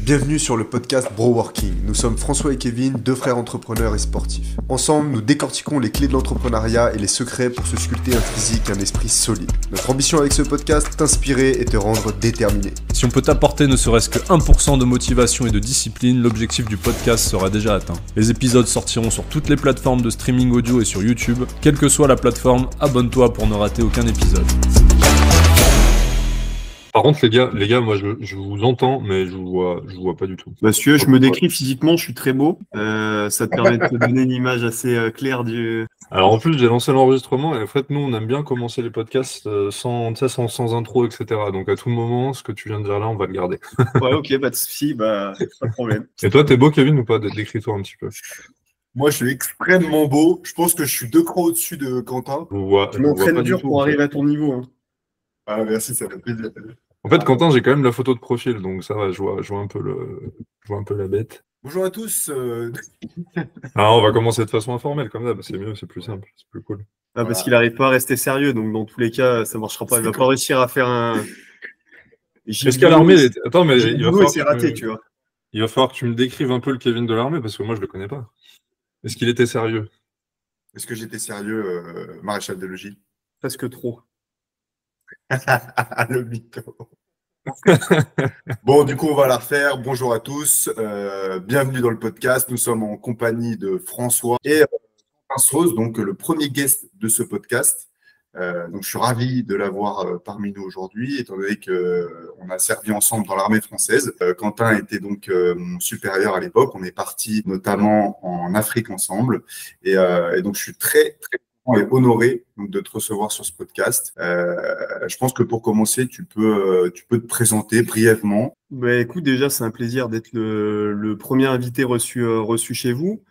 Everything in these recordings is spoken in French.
Bienvenue sur le podcast Bro Working. Nous sommes François et Kevin, deux frères entrepreneurs et sportifs. Ensemble, nous décortiquons les clés de l'entrepreneuriat et les secrets pour se sculpter un physique et un esprit solide. Notre ambition avec ce podcast, t'inspirer et te rendre déterminé. Si on peut t'apporter ne serait-ce que 1% de motivation et de discipline, l'objectif du podcast sera déjà atteint. Les épisodes sortiront sur toutes les plateformes de streaming audio et sur YouTube. Quelle que soit la plateforme, abonne-toi pour ne rater aucun épisode. Par contre, les gars, moi, je vous entends, mais je vous vois pas du tout. Monsieur, je me décris physiquement, je suis très beau. Ça te permet de te donner une image assez claire du. Alors, en plus, j'ai lancé l'enregistrement et en fait, nous, on aime bien commencer les podcasts sans intro, etc. Donc, à tout moment, ce que tu viens de dire là, on va le garder. Ouais, ok, pas de souci, pas de problème. Et toi, t'es beau, Kevin, ou pas? Décris-toi un petit peu. Moi, je suis extrêmement beau. Je pense que je suis 2 crans au-dessus de Quentin. Je vous vois Tu m'entraînes pas dur du tout, pour en fait. arriver à ton niveau. Hein. Ah, merci, ça fait plaisir. En fait, Quentin, j'ai quand même la photo de profil, donc ça va, je vois un peu la bête. Bonjour à tous. Ah, on va commencer de façon informelle, comme ça, c'est mieux, c'est plus simple, c'est plus cool. Ah, parce qu'il n'arrive pas à rester sérieux, donc dans tous les cas, ça ne marchera pas. Il ne va pas réussir à faire un. Est-ce qu'à l'armée, attends, mais il va falloir c'est raté, tu vois. Il va falloir que tu me décrives un peu le Kevin de l'armée, parce que moi, je le connais pas. Est-ce qu'il était sérieux? Est-ce que j'étais sérieux, maréchal de logis? Presque trop. Le mytho. Bon, du coup, on va la refaire. Bonjour à tous. Bienvenue dans le podcast. Nous sommes en compagnie de François et Quentin, donc le premier guest de ce podcast. Donc, je suis ravi de l'avoir parmi nous aujourd'hui, étant donné qu'on a servi ensemble dans l'armée française. Quentin était donc mon supérieur à l'époque. On est parti notamment en Afrique ensemble. Et donc, je suis très, très et honoré donc, de te recevoir sur ce podcast. Je pense que pour commencer, tu peux te présenter brièvement. Bah, écoute, déjà, c'est un plaisir d'être le premier invité reçu chez vous.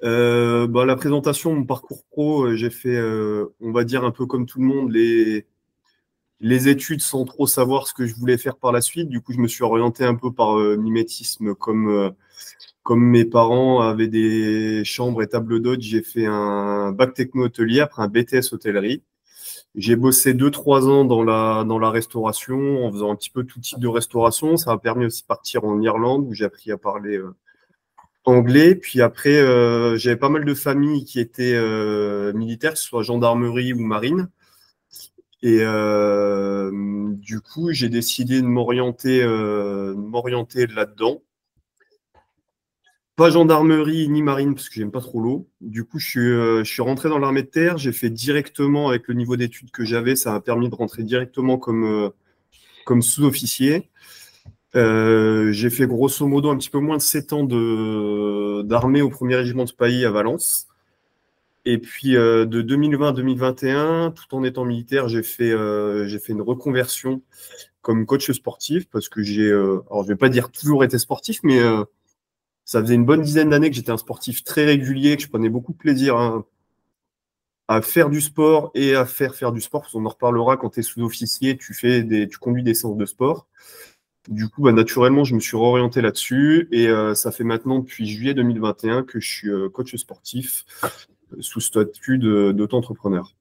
La présentation, mon parcours pro, j'ai fait, on va dire un peu comme tout le monde, les études sans trop savoir ce que je voulais faire par la suite. Du coup, je me suis orienté un peu par mimétisme comme mes parents avaient des chambres et tables d'hôtes, j'ai fait un bac techno-hôtelier, après un BTS hôtellerie. J'ai bossé 2-3 ans dans la restauration, en faisant un petit peu tout type de restauration. Ça m'a permis aussi de partir en Irlande, où j'ai appris à parler anglais. Puis après, j'avais pas mal de familles qui étaient militaires, que ce soit gendarmerie ou marine. Et du coup, j'ai décidé de m'orienter là-dedans. Pas gendarmerie ni marine parce que j'aime pas trop l'eau. Du coup, je suis rentré dans l'armée de terre. J'ai fait directement avec le niveau d'études que j'avais. Ça m'a permis de rentrer directement comme sous-officier. J'ai fait grosso modo un petit peu moins de 7 ans d'armée au 1er régiment de Spahis à Valence. Et puis de 2020 à 2021, tout en étant militaire, j'ai fait une reconversion comme coach sportif parce que alors je vais pas dire toujours été sportif, mais ça faisait une bonne dizaine d'années que j'étais un sportif très régulier, que je prenais beaucoup de plaisir à faire du sport et à faire du sport. Parce qu'on en reparlera quand tu es sous-officier, tu conduis des séances de sport. Du coup, naturellement, je me suis réorienté là-dessus et ça fait maintenant depuis juillet 2021 que je suis coach sportif sous statut d'auto-entrepreneur.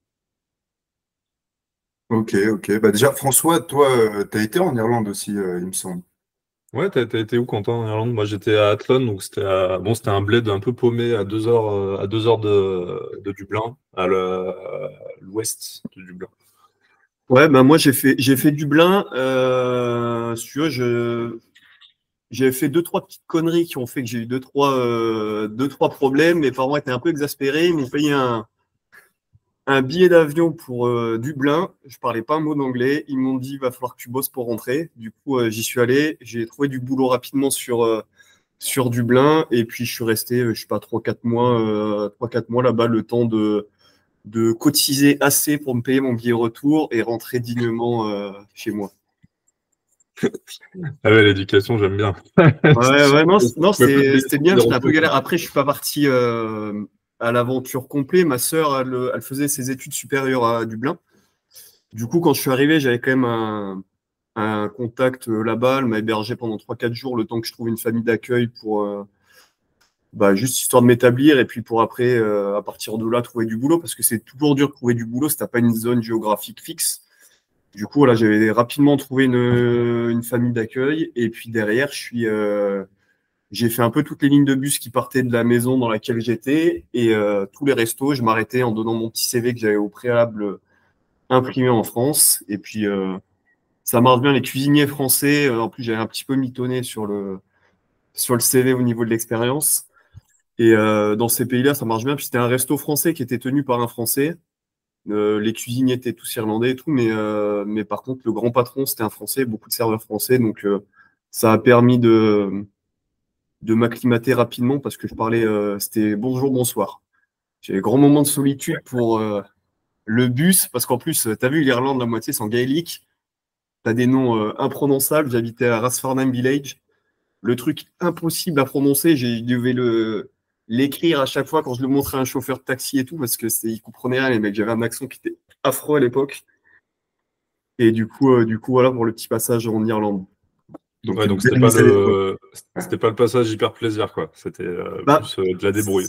Ok. Bah déjà, François, toi, tu as été en Irlande aussi, il me semble. Ouais, t'as été où, Quentin, en Irlande? Moi, j'étais à Athlone, donc c'était un bled un peu paumé à 2 heures de Dublin, l'ouest de Dublin. Ouais, moi j'ai fait Dublin. Si tu veux, j'ai fait 2-3 petites conneries qui ont fait que j'ai eu 2-3 problèmes. Mes parents étaient un peu exaspérés. Ils m'ont payé un billet d'avion pour Dublin. Je parlais pas un mot d'anglais. Ils m'ont dit, il va falloir que tu bosses pour rentrer. Du coup, j'y suis allé. J'ai trouvé du boulot rapidement sur Dublin. Et puis, je suis resté, je sais pas, 3-4 mois là-bas, le temps de cotiser assez pour me payer mon billet retour et rentrer dignement chez moi. Ah ouais, l'éducation, j'aime bien. Ouais, non, c'était bien. J'étais un peu galère. Après, je suis pas parti à l'aventure complète. Ma sœur, elle faisait ses études supérieures à Dublin. Du coup, quand je suis arrivé, j'avais quand même un contact là-bas. Elle m'a hébergé pendant 3-4 jours, le temps que je trouve une famille d'accueil pour juste histoire de m'établir. Et puis pour après, à partir de là, trouver du boulot. Parce que c'est toujours dur de trouver du boulot si tu n'as pas une zone géographique fixe. Du coup, voilà, j'avais rapidement trouvé une famille d'accueil. Et puis derrière, j'ai fait un peu toutes les lignes de bus qui partaient de la maison dans laquelle j'étais. Et tous les restos, je m'arrêtais en donnant mon petit CV que j'avais au préalable imprimé en France. Et puis, ça marche bien, les cuisiniers français. En plus, j'avais un petit peu mitonné sur le CV au niveau de l'expérience. Et dans ces pays-là, ça marche bien. Puis c'était un resto français qui était tenu par un Français. Les cuisiniers étaient tous irlandais et tout, mais par contre, le grand patron, c'était un Français, beaucoup de serveurs français. Donc, ça a permis de m'acclimater rapidement parce que je parlais, c'était bonjour, bonsoir. J'ai des grands moments de solitude pour le bus, parce qu'en plus, tu as vu, l'Irlande, la moitié, c'est en gaélique. Tu as des noms imprononçables. J'habitais à Rathfarnham Village. Le truc impossible à prononcer, je devais l'écrire à chaque fois quand je le montrais à un chauffeur de taxi et tout, parce que il comprenait rien, les mecs. J'avais un accent qui était affreux à l'époque. Et du coup, voilà pour le petit passage en Irlande. Donc, Ouais, une donc belle c'était pas année, quoi. c'était pas le passage hyper plaisir, quoi. C'était Bah, plus de la débrouille.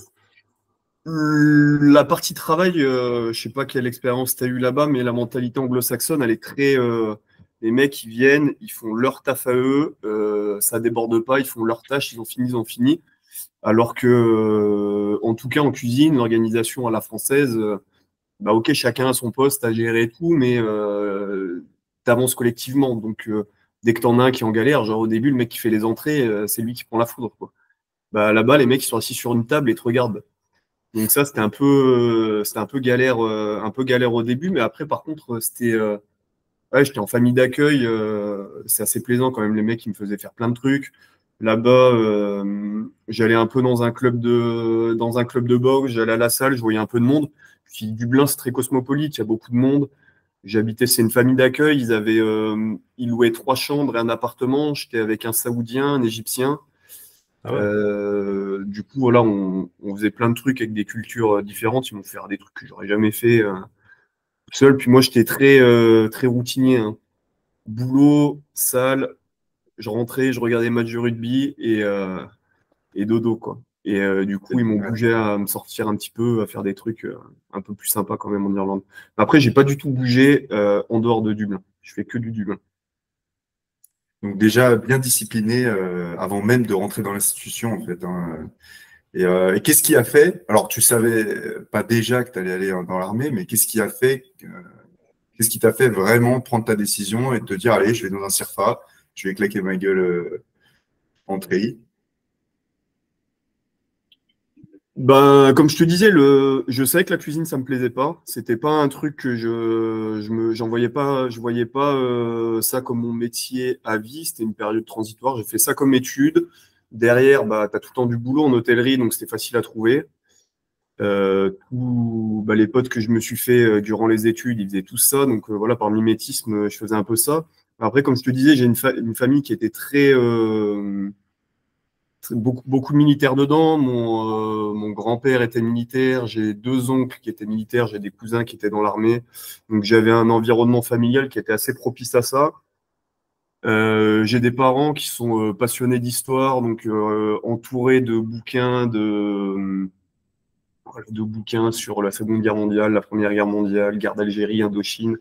La partie travail, je sais pas quelle expérience tu as eu là-bas, mais la mentalité anglo-saxonne, elle est très. Les mecs, ils viennent, ils font leur taf à eux, ça déborde pas, ils font leur tâche, ils ont fini. Alors que, en tout cas, en cuisine, l'organisation à la française, bah ok, chacun a son poste à gérer et tout, mais tu avances collectivement. Donc, dès que tu en as un qui est en galère, genre au début, le mec qui fait les entrées, c'est lui qui prend la foudre, quoi. Bah, là-bas, les mecs, ils sont assis sur une table et te regardent. Donc ça, c'était un peu galère au début, mais après, par contre, ouais, j'étais en famille d'accueil. C'est assez plaisant quand même. Les mecs, ils me faisaient faire plein de trucs. Là-bas, j'allais un peu dans un club de boxe. J'allais à la salle, je voyais un peu de monde. Puis Dublin, c'est très cosmopolite. Il y a beaucoup de monde. C'est une famille d'accueil. Ils louaient 3 chambres et un appartement. J'étais avec un Saoudien, un Égyptien. Ah ouais. Du coup, voilà, on faisait plein de trucs avec des cultures différentes. Ils m'ont fait faire des trucs que j'aurais jamais fait seul. Puis moi, j'étais très routinier, hein. Boulot, salle, je rentrais, je regardais les matchs de rugby et dodo, quoi. Et du coup, ils m'ont bougé à me sortir un petit peu, à faire des trucs un peu plus sympas quand même en Irlande. Après, j'ai pas du tout bougé en dehors de Dublin. Je fais que du Dublin. Donc déjà bien discipliné avant même de rentrer dans l'institution, en fait, hein. Et qu'est-ce qui a fait? Alors, tu savais pas déjà que tu allais aller dans l'armée, mais qu'est-ce qui a fait qu'est-ce qui t'a fait vraiment prendre ta décision et te dire, allez, je vais dans un CIRFA, je vais claquer ma gueule en treillis. Ben, comme je te disais, je savais que la cuisine, ça me plaisait pas. C'était pas un truc que je voyais pas ça comme mon métier à vie. C'était une période transitoire. J'ai fait ça comme étude. Derrière, bah, tu as tout le temps du boulot en hôtellerie, donc c'était facile à trouver. Les potes que je me suis fait durant les études, ils faisaient tout ça. Donc voilà, par mimétisme, je faisais un peu ça. Après, comme je te disais, j'ai une famille qui était beaucoup de militaires dedans. Mon grand-père était militaire. J'ai 2 oncles qui étaient militaires. J'ai des cousins qui étaient dans l'armée. Donc j'avais un environnement familial qui était assez propice à ça. J'ai des parents qui sont passionnés d'histoire, donc entourés de bouquins sur la Seconde Guerre mondiale, la Première Guerre mondiale, guerre d'Algérie, Indochine,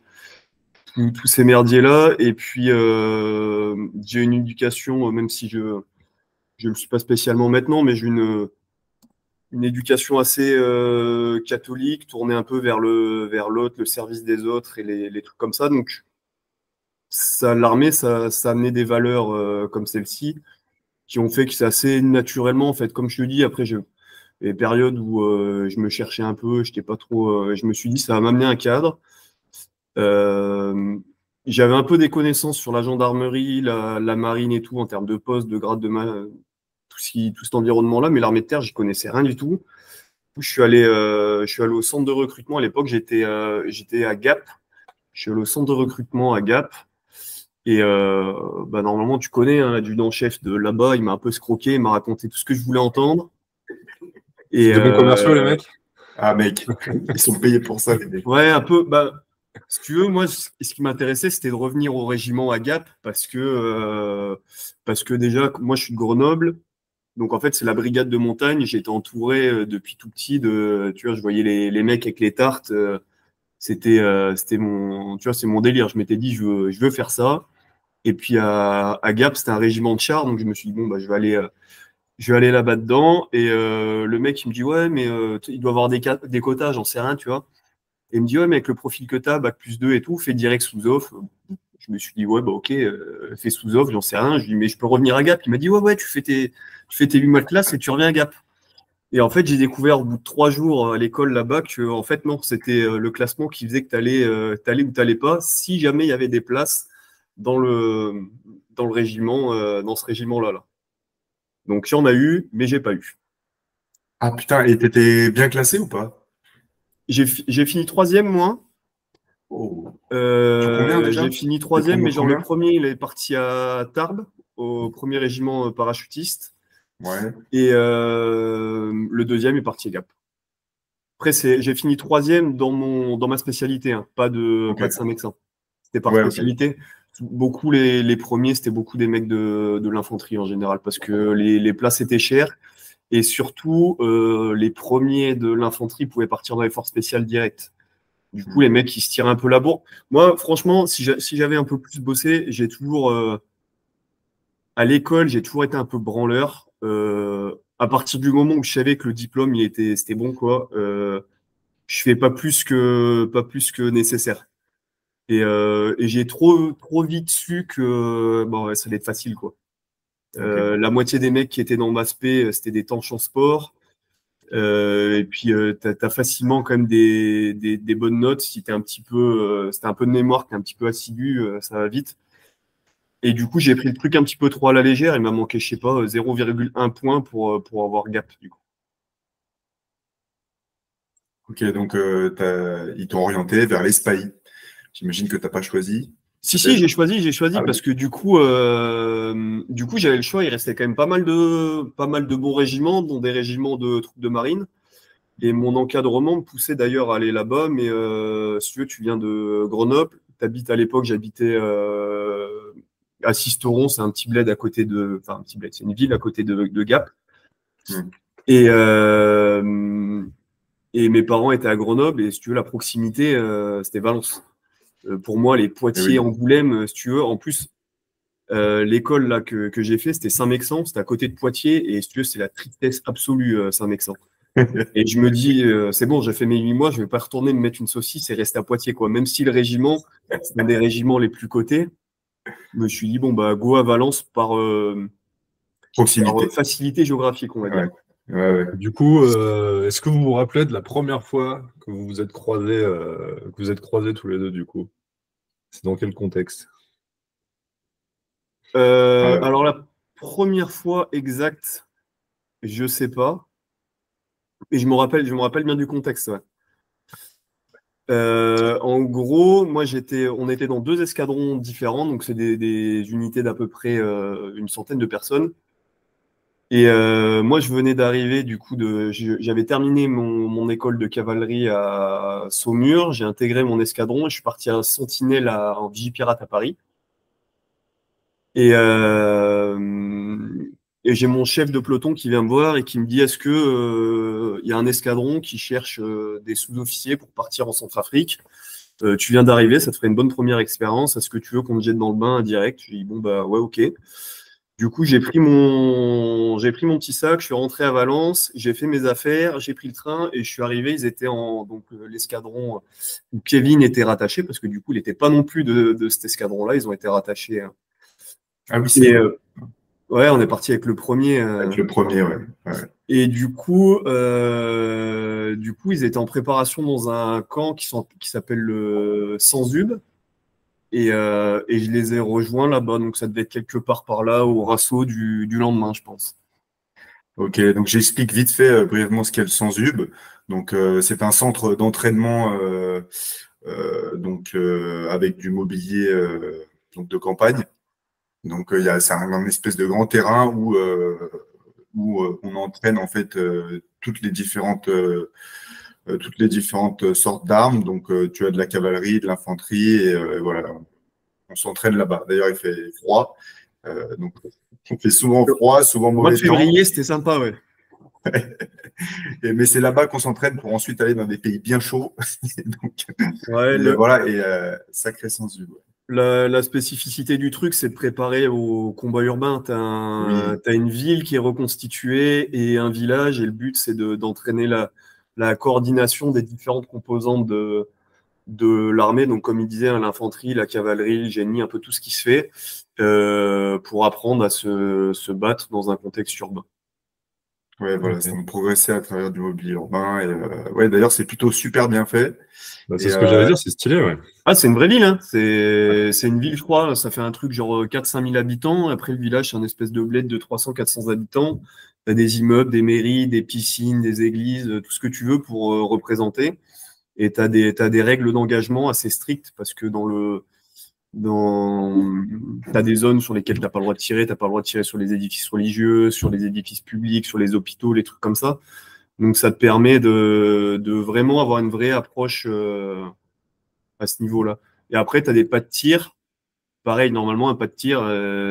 tous ces merdiers-là. Et puis, j'ai une éducation, même si je ne le suis pas spécialement maintenant, mais j'ai une éducation assez catholique, tournée un peu vers l'autre, le service des autres et les trucs comme ça. Donc, l'armée, ça a amené des valeurs comme celle-ci qui ont fait que c'est assez naturellement, en fait, comme je te dis, après, les périodes où je me cherchais un peu, j'étais pas trop. Je me suis dit, ça va m'amener un cadre. J'avais un peu des connaissances sur la gendarmerie, la marine et tout, en termes de poste, de grade, tout cet environnement-là, mais l'armée de terre, j'y connaissais rien du tout. Du coup, je suis allé au centre de recrutement. À l'époque, j'étais à Gap. Je suis allé au centre de recrutement à Gap. Et normalement, tu connais hein, l'adjudant-chef de là-bas, il m'a un peu escroqué, il m'a raconté tout ce que je voulais entendre. C'est des bons commerciaux, les mecs? Ah, mec, ils sont payés pour ça, les mecs. Ouais, un peu. Bah, si tu veux, moi, ce qui m'intéressait, c'était de revenir au régiment à Gap parce que déjà, moi, je suis de Grenoble. Donc, en fait, c'est la brigade de montagne. J'ai été entouré depuis tout petit tu vois, je voyais les mecs avec les tartes. c'était mon, tu vois, c'est mon délire. Je m'étais dit, je veux faire ça. Et puis à Gap, c'était un régiment de chars, donc je me suis dit, bon, bah, je vais aller là-bas dedans. Et le mec, il me dit, ouais, mais il doit avoir des quotas, j'en sais rien, tu vois. Et il me dit, ouais, mais avec le profil que tu as, bac+2 et tout, fais direct sous-off. Je me suis dit, ouais, bah ok, fais sous-off, j'en sais rien. Je lui dis, mais je peux revenir à Gap. Il m'a dit, ouais, tu fais tes 8 mois de classe et tu reviens à Gap. Et en fait, j'ai découvert au bout de 3 jours à l'école là-bas que, en fait, non, c'était le classement qui faisait que t'allais ou t'allais pas, si jamais il y avait des places dans le régiment, dans ce régiment-là. Là. Donc, il y en a eu, mais j'ai pas eu. Ah putain, et t'étais bien classé ou pas? J'ai fini 3e, moi. Oh. Sur combien déjà? J'ai fini 3e, mais genre combien? le premier, il est parti à Tarbes, au premier régiment parachutiste. Ouais. Et le 2e est parti à Gap. Après, j'ai fini 3e dans ma spécialité, hein, pas de Saint-Mexin. C'était par spécialité. Beaucoup les premiers, c'était beaucoup des mecs de l'infanterie en général, parce que les places étaient chères. Et surtout, les premiers de l'infanterie pouvaient partir dans les forces spéciales directes. Du coup, les mecs, ils se tirent un peu la bourre. Moi, franchement, si j'avais un peu plus bossé, j'ai toujours, à l'école, j'ai toujours été un peu branleur. À partir du moment où je savais que le diplôme, c'était bon, quoi, je fais pas plus que nécessaire. Et j'ai trop vite su que bon, ouais, ça allait être facile, quoi. La moitié des mecs qui étaient dans ma spé, c'était des tanches en sport. Et puis, t'as facilement quand même des bonnes notes. Si t'es c'était un peu de mémoire, t'es un petit peu assidu, ça va vite. Et du coup, j'ai pris le truc un petit peu trop à la légère. Il m'a manqué, je sais pas, 0,1 point pour avoir Gap, du coup. Ok, donc ils t'ont orienté vers l'ESPAI. J'imagine que tu n'as pas choisi. Si, j'ai choisi parce que du coup, j'avais le choix. Il restait quand même pas mal de bons régiments, dont des régiments de troupes de marine. Et mon encadrement me poussait d'ailleurs à aller là-bas. Mais si tu veux, tu viens de Grenoble. T'habites à l'époque, j'habitais à Sisteron. C'est un petit bled à côté enfin, un petit bled, c'est une ville à côté de Gap. Et mes parents étaient à Grenoble. Et si tu veux, la proximité, c'était Valence. Pour moi, les Poitiers, Angoulême, si tu veux. En plus, l'école là que j'ai fait, c'était Saint-Mexan, c'était à côté de Poitiers, et si tu veux, c'est la tristesse absolue, Saint-Mexan. Et je me dis, c'est bon, j'ai fait mes 8 mois, je vais pas retourner me mettre une saucisse et rester à Poitiers, quoi. Même si le régiment, c'est un des régiments les plus cotés, je me suis dit, bon, bah, go à Valence par facilité géographique, on va dire. Ouais. Du coup, est-ce que vous vous rappelez de la première fois que vous vous êtes croisés, tous les deux, du coup? C'est dans quel contexte? Alors, la première fois exacte, je sais pas. Et je me rappelle bien du contexte, ouais. En gros, moi, on était dans 2 escadrons différents, donc c'est des unités d'à peu près une centaine de personnes. Et moi, je venais d'arriver, du coup, j'avais terminé mon école de cavalerie à Saumur, j'ai intégré mon escadron et je suis parti à Sentinelle en Vigipirate à Paris. Et j'ai mon chef de peloton qui vient me voir et qui me dit, est-ce que y a un escadron qui cherche des sous-officiers pour partir en Centrafrique? Tu viens d'arriver, ça te ferait une bonne première expérience. Est-ce que tu veux qu'on te jette dans le bain direct? Je dis, bon, bah ouais, ok. Du coup, j'ai pris mon petit sac, je suis rentré à Valence, j'ai fait mes affaires, j'ai pris le train et je suis arrivé. Ils étaient donc l'escadron où Kevin était rattaché, parce que du coup, il n'était pas non plus de cet escadron-là. Ils ont été rattachés. Ah oui, c'est ouais, on est parti avec le premier. Avec le premier, ouais. Et du coup, ils étaient en préparation dans un camp qui s'appelle le Sanzub. Et je les ai rejoints là-bas. Donc, ça devait être quelque part par là, au Rasso du lendemain, je pense. Ok, donc j'explique vite fait brièvement ce qu'est le Sanzub. Donc, c'est un centre d'entraînement avec du mobilier donc de campagne. Donc, c'est un espèce de grand terrain où on entraîne en fait toutes les différentes sortes d'armes. Donc, tu as de la cavalerie, de l'infanterie, et voilà, on s'entraîne là-bas. D'ailleurs, il fait froid, donc on fait souvent froid, souvent mauvais temps. Le mois de février, c'était sympa, ouais. Mais c'est là-bas qu'on s'entraîne pour ensuite aller dans des pays bien chauds. Donc, Ouais, voilà, et sacré sens du. la spécificité du truc, c'est de préparer au combat urbain. Oui. T'as une ville qui est reconstituée et un village, et le but, c'est d'entraîner la coordination des différentes composantes de l'armée. Donc, comme il disait, hein, l'infanterie, la cavalerie, le génie, un peu tout ce qui se fait pour apprendre à se battre dans un contexte urbain. Ouais, voilà, Ok. c'est donc progresser à travers du mobilier urbain. Et, ouais, d'ailleurs, c'est plutôt super bien fait. Bah, c'est Et, ce que j'allais dire, c'est stylé, ouais. Ah, c'est une vraie ville, hein. C'est une ville, je crois. Ça fait un truc genre 4-5 000 habitants. Après, le village, c'est un espèce de bled de 300-400 habitants. T'as des immeubles, des mairies, des piscines, des églises, tout ce que tu veux pour représenter. Et t'as des règles d'engagement assez strictes parce que t'as des zones sur lesquelles t'as pas le droit de tirer. T'as pas le droit de tirer sur les édifices religieux, sur les édifices publics, sur les hôpitaux, les trucs comme ça. Donc, ça te permet de vraiment avoir une vraie approche à ce niveau-là. Et après, tu as des pas de tir. Pareil, normalement, un pas de tir,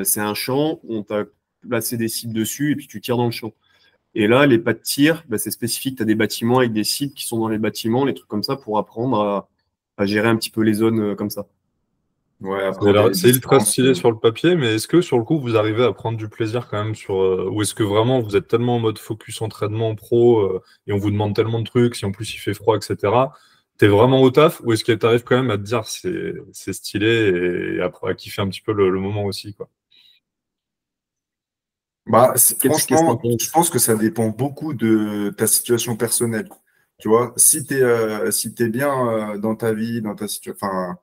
c'est un champ où on t'a placé des cibles dessus et puis tu tires dans le champ. Et là, les pas de tir, bah, c'est spécifique. Tu as des bâtiments avec des cibles qui sont dans les bâtiments, les trucs comme ça, pour apprendre à gérer un petit peu les zones comme ça. ouais, apprendre les C'est ultra distances. stylé sur le papier, mais est-ce que sur le coup, vous arrivez à prendre du plaisir quand même ou est-ce que vraiment vous êtes tellement en mode focus entraînement pro et on vous demande tellement de trucs, si en plus il fait froid, etc. T'es vraiment au taf ou est-ce que t'arrives quand même à te dire c'est stylé et après à kiffer un petit peu le moment aussi, quoi. Bah, Qu'est-ce que t'en franchement, je penses? pense que ça dépend beaucoup de ta situation personnelle. Tu vois, si t'es bien dans ta vie, dans ta situation, enfin,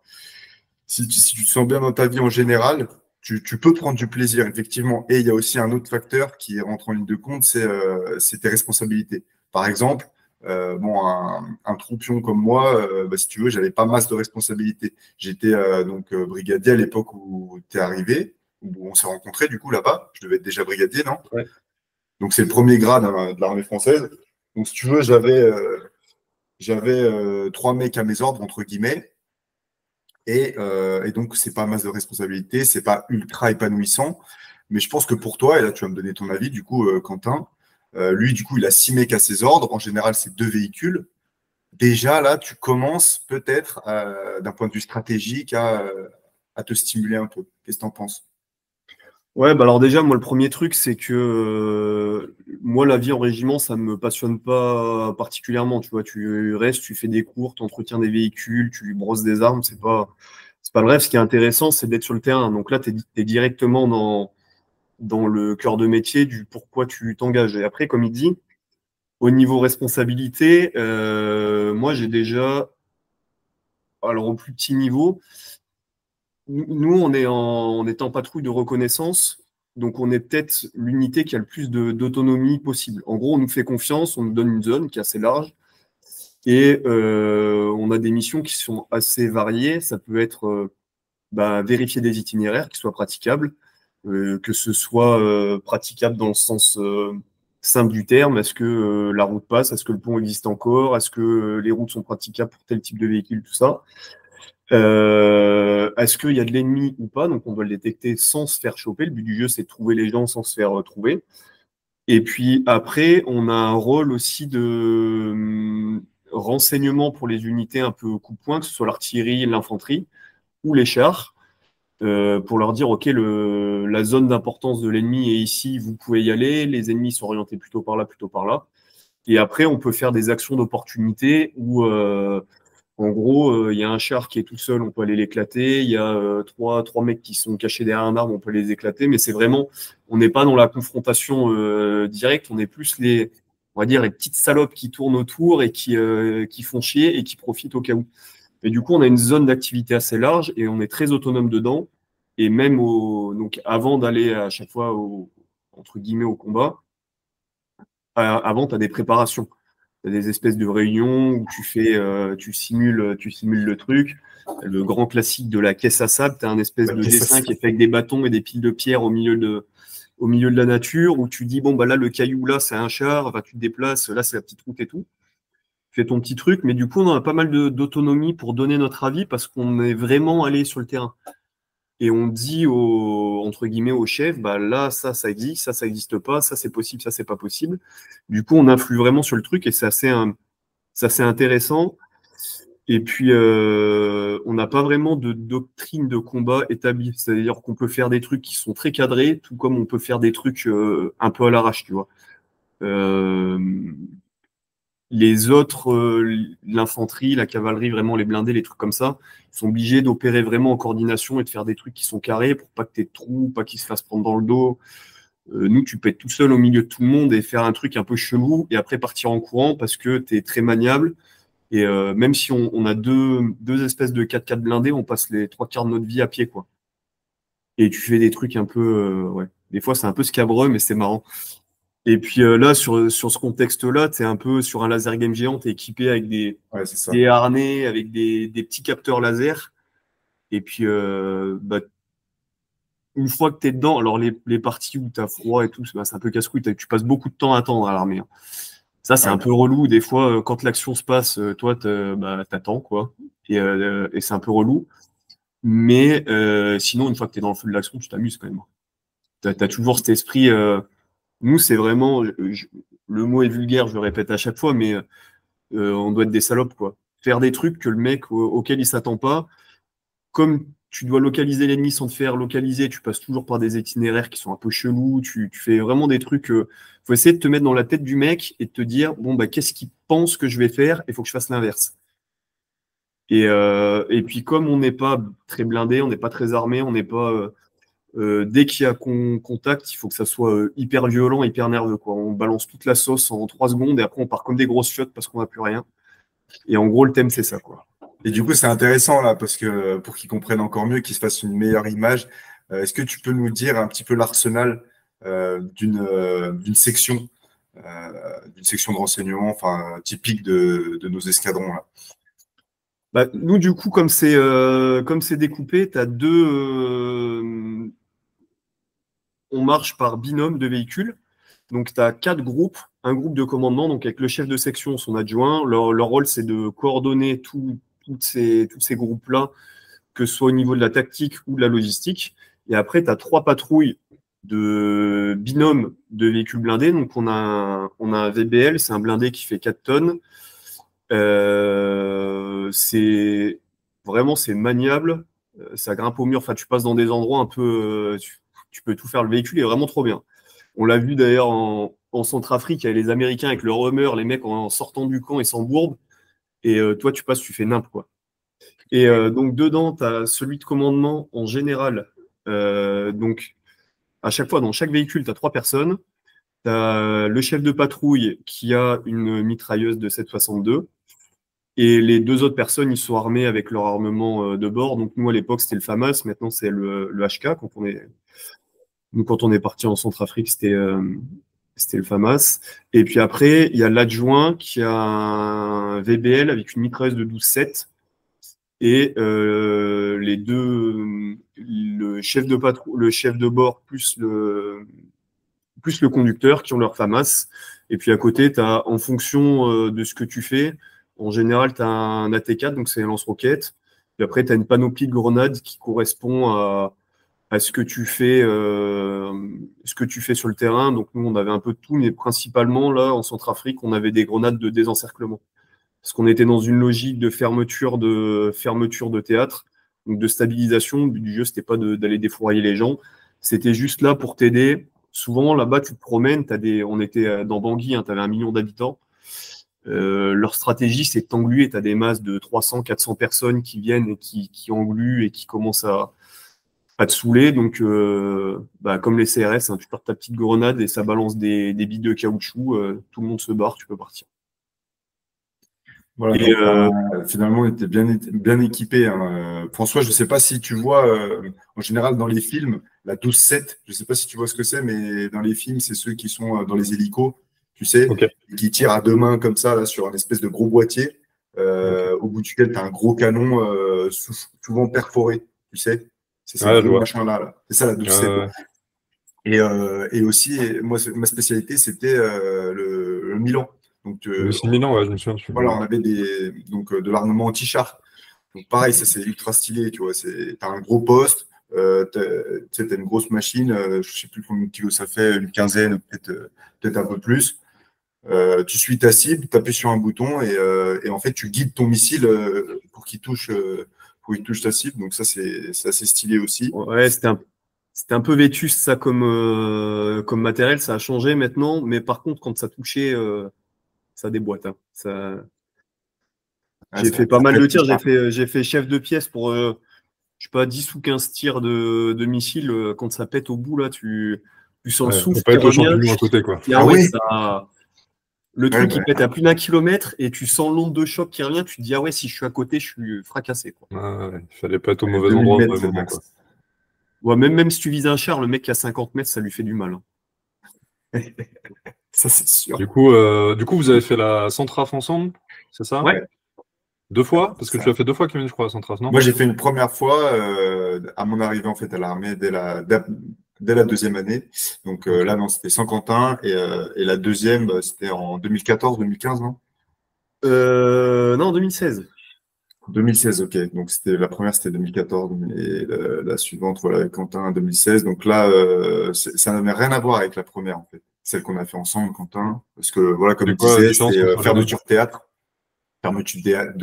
si tu te sens bien dans ta vie en général, tu peux prendre du plaisir, effectivement. Et il y a aussi un autre facteur qui rentre en ligne de compte, c'est tes responsabilités. Par exemple, bon, un troupion comme moi, bah, si tu veux, j'avais pas masse de responsabilités. J'étais donc brigadier à l'époque où tu es arrivé, où on s'est rencontrés du coup là-bas. Je devais être déjà brigadier, non? Ouais. Donc c'est le premier grade hein, de l'armée française. Donc si tu veux, j'avais 3 mecs à mes ordres, entre guillemets. Et donc, c'est pas masse de responsabilité, c'est pas ultra épanouissant. Mais je pense que pour toi, et là, tu vas me donner ton avis, du coup, Quentin, lui, du coup, il a 6 mecs à ses ordres. En général, c'est 2 véhicules. Déjà, là, tu commences peut-être, d'un point de vue stratégique, à te stimuler un peu. Qu'est-ce que tu en penses? Ouais, bah alors déjà, moi, le premier truc, c'est que moi, la vie en régiment, ça me passionne pas particulièrement. Tu vois, tu restes, tu fais des cours, tu entretiens des véhicules, tu brosses des armes, c'est pas le rêve. Ce qui est intéressant, c'est d'être sur le terrain. Donc là, tu es directement dans le cœur de métier du pourquoi tu t'engages. Et après, comme il dit, au niveau responsabilité, moi, j'ai déjà, alors au plus petit niveau, nous, on est en patrouille de reconnaissance, donc on est peut-être l'unité qui a le plus d'autonomie possible. En gros, on nous fait confiance, on nous donne une zone qui est assez large, et on a des missions qui sont assez variées. Ça peut être vérifier des itinéraires qui soient praticables, que ce soit praticable dans le sens simple du terme. Est-ce que la route passe? Est-ce que le pont existe encore? Est-ce que les routes sont praticables pour tel type de véhicule? Tout ça. Est-ce qu'il y a de l'ennemi ou pas? Donc on doit le détecter sans se faire choper. Le but du jeu, c'est de trouver les gens sans se faire trouver. Et puis après, on a un rôle aussi de renseignement pour les unités un peu coup-de-poing, que ce soit l'artillerie, l'infanterie ou les chars, pour leur dire, OK, la zone d'importance de l'ennemi est ici, vous pouvez y aller, les ennemis sont orientés plutôt par là, plutôt par là. Et après, on peut faire des actions d'opportunité où en gros, il y a un char qui est tout seul, on peut aller l'éclater. Il y a trois mecs qui sont cachés derrière un arbre, on peut les éclater. Mais c'est vraiment, on n'est pas dans la confrontation directe, on est plus on va dire, les petites salopes qui tournent autour et qui font chier et qui profitent au cas où. Et du coup, on a une zone d'activité assez large et on est très autonome dedans. Et même donc avant d'aller à chaque fois entre guillemets au combat, avant, tu as des préparations. Tu as des espèces de réunions où tu simules le truc. Le grand classique de la caisse à sable, tu as un espèce de dessin qui est fait avec des bâtons et des piles de pierre au milieu de la nature, où tu dis, bon, bah là, le caillou, là, c'est un char, tu te déplaces, là, c'est la petite route et tout. Tu fais ton petit truc, mais du coup, on a pas mal d'autonomie pour donner notre avis parce qu'on est vraiment allé sur le terrain. et on dit entre guillemets au chef, bah là, ça existe, ça existe pas, ça c'est possible, ça c'est pas possible. Du coup, on influe vraiment sur le truc et c'est assez intéressant. Et puis, on n'a pas vraiment de doctrine de combat établie. C'est-à-dire qu'on peut faire des trucs qui sont très cadrés, tout comme on peut faire des trucs un peu à l'arrache, tu vois. Les autres, l'infanterie, la cavalerie, vraiment les blindés, les trucs comme ça, ils sont obligés d'opérer vraiment en coordination et de faire des trucs qui sont carrés pour pas que t'aies de trous, pas qu'ils se fassent prendre dans le dos. Nous, tu peux être tout seul au milieu de tout le monde et faire un truc un peu chelou et après partir en courant parce que tu es très maniable. Et même si on a deux espèces de 4x4 blindés, on passe les 3 quarts de notre vie à pied, quoi. Et tu fais des trucs un peu, ouais. Des fois, c'est un peu scabreux, mais c'est marrant. Et puis là, sur ce contexte-là, tu es un peu sur un laser game géant, tu es équipé avec des harnais, avec des petits capteurs laser. Et puis, bah, une fois que tu es dedans, alors les parties où tu as froid et tout, c'est un peu casse-couille. Tu passes beaucoup de temps à attendre à l'armée, hein. Ça, c'est un peu relou. Des fois, quand l'action se passe, toi, t'attends, quoi. Et c'est un peu relou. Mais sinon, une fois que tu es dans le feu de l'action, tu t'amuses quand même. Tu as toujours cet esprit. Nous, c'est vraiment. Le mot est vulgaire, je le répète à chaque fois, mais on doit être des salopes, quoi. Faire des trucs que le mec auquel il s'attend pas. Comme tu dois localiser l'ennemi sans te faire localiser, tu passes toujours par des itinéraires qui sont un peu chelous. Tu fais vraiment des trucs. Faut essayer de te mettre dans la tête du mec et de te dire bon, bah, qu'est-ce qu'il pense que je vais faire? Il faut que je fasse l'inverse. Et puis, comme on n'est pas très blindé, on n'est pas très armé, on n'est pas. Dès qu'il y a contact, il faut que ça soit hyper violent, hyper nerveux, quoi. On balance toute la sauce en 3 secondes et après on part comme des grosses chiottes parce qu'on n'a plus rien. Et en gros, le thème, c'est ça, quoi. Et du coup, c'est intéressant là, parce que pour qu'ils comprennent encore mieux, qu'ils se fassent une meilleure image, est-ce que tu peux nous dire un petit peu l'arsenal d'une section de renseignement, enfin typique de nos escadrons là? Bah, nous, du coup, comme c'est découpé, tu as on marche par binôme de véhicules. Donc, tu as 4 groupes, un groupe de commandement, donc avec le chef de section, son adjoint. Leur rôle, c'est de coordonner tous ces groupes-là, que ce soit au niveau de la tactique ou de la logistique. Et après, tu as 3 patrouilles de binôme de véhicules blindés. Donc, on a un VBL, c'est un blindé qui fait 4 tonnes. C'est maniable. Ça grimpe au mur. Enfin, tu passes dans des endroits un peu. Tu peux tout faire. Le véhicule est vraiment trop bien. On l'a vu d'ailleurs en Centrafrique, il y a les Américains avec leur Hummer, les mecs en sortant du camp et s'embourbent. Et toi, tu passes, tu fais nimp, quoi. Et donc, dedans, tu as celui de commandement en général. Donc, à chaque fois, dans chaque véhicule, tu as 3 personnes. Tu as le chef de patrouille qui a une mitrailleuse de 7,62. Et les 2 autres personnes, ils sont armés avec leur armement de bord. Donc, nous, à l'époque, c'était le FAMAS. Maintenant, c'est le HK. Quand on est parti en Centrafrique, c'était le FAMAS. Et puis après, il y a l'adjoint qui a un VBL avec une mitrailleuse de 12,7. Et les deux, le chef de bord plus le conducteur qui ont leur FAMAS. Et puis à côté, en fonction de ce que tu fais, en général, tu as un AT4, donc c'est un lance-roquette. Puis après, tu as une panoplie de grenades qui correspond à ce que tu fais sur le terrain. Donc nous, on avait un peu de tout, mais principalement, là, en Centrafrique, on avait des grenades de désencerclement. Parce qu'on était dans une logique de fermeture de théâtre, donc de stabilisation. Le but du jeu, c'était pas d'aller défourailler les gens. C'était juste là pour t'aider. Souvent, là-bas, tu te promènes. On était dans Bangui, hein, tu avais 1 million d'habitants. Leur stratégie, c'est de t'engluer. Tu as des masses de 300, 400 personnes qui viennent et qui engluent et qui commencent à te saouler. Donc, comme les CRS, hein, tu portes ta petite grenade et ça balance des billes de caoutchouc. Tout le monde se barre, tu peux partir. Voilà, donc, finalement, on était bien équipé, hein. François, je ne sais pas si tu vois, en général, dans les films, la 12-7, je ne sais pas si tu vois ce que c'est, mais dans les films, c'est ceux qui sont dans les hélicos, tu sais, Okay. qui tirent à 2 mains comme ça, là, sur un espèce de gros boîtier, au bout duquel tu as un gros canon, souvent perforé, tu sais. C'est ce gros machin-là, là. C'est ça, la 12-7. Et aussi, moi, ma spécialité, c'était le Milan. Donc, Milan, ouais, je me souviens. Voilà, on avait de l'armement anti-char. Donc pareil, ça c'est ultra stylé, tu vois. T'as un gros poste, tu sais, t'as une grosse machine, je ne sais plus combien de kilos ça fait, une quinzaine, peut-être un peu plus. Tu suis ta cible, tu appuies sur un bouton et en fait, tu guides ton missile pour qu'il touche ta cible. Donc ça, c'est assez stylé aussi. Ouais, c'était un peu vétuste ça comme matériel, ça a changé maintenant, mais par contre, quand ça touchait, ça déboîte. Hein. Ah, J'ai ça fait pas mal peut de être tirs, bizarre. j'ai fait chef de pièce pour, je sais pas, 10 ou 15 tirs de missiles. Quand ça pète au bout, là, tu sens le Ouais, faut souffle pas qui être au revient. champignon à côté, quoi. Et Ah ouais, ouais? ça, le Ouais, truc, il pète à plus d'1 kilomètre et tu sens l'onde de choc qui revient. Tu te dis, ah ouais, si je suis à côté, je suis fracassé. Quoi. Ouais, il fallait pas être au mauvais 2000 endroit au mètres, mauvais c'est moment, max. quoi. Ouais, même si tu vises un char, le mec qui a 50 mètres, ça lui fait du mal. Hein. Ça, c'est sûr. Du coup, vous avez fait la Centraf ensemble, c'est ça? Ouais. 2 fois? Parce que Ça. tu as fait 2 fois, Kevin, je crois, la Centraf, non? Moi, j'ai fait une première fois à mon arrivée en fait à l'armée dès la deuxième année. Donc Ok. là, non, c'était Saint-Quentin et la deuxième, c'était en 2014-2015, non? Non, 2016. 2016, ok. Donc c'était la première, c'était 2014 et la suivante, voilà, Quentin 2016. Donc là, ça n'avait rien à voir avec la première en fait, celle qu'on a fait ensemble, Quentin, parce que voilà, comme C'est je quoi la disais, différence c'était entre les deux? fermeture de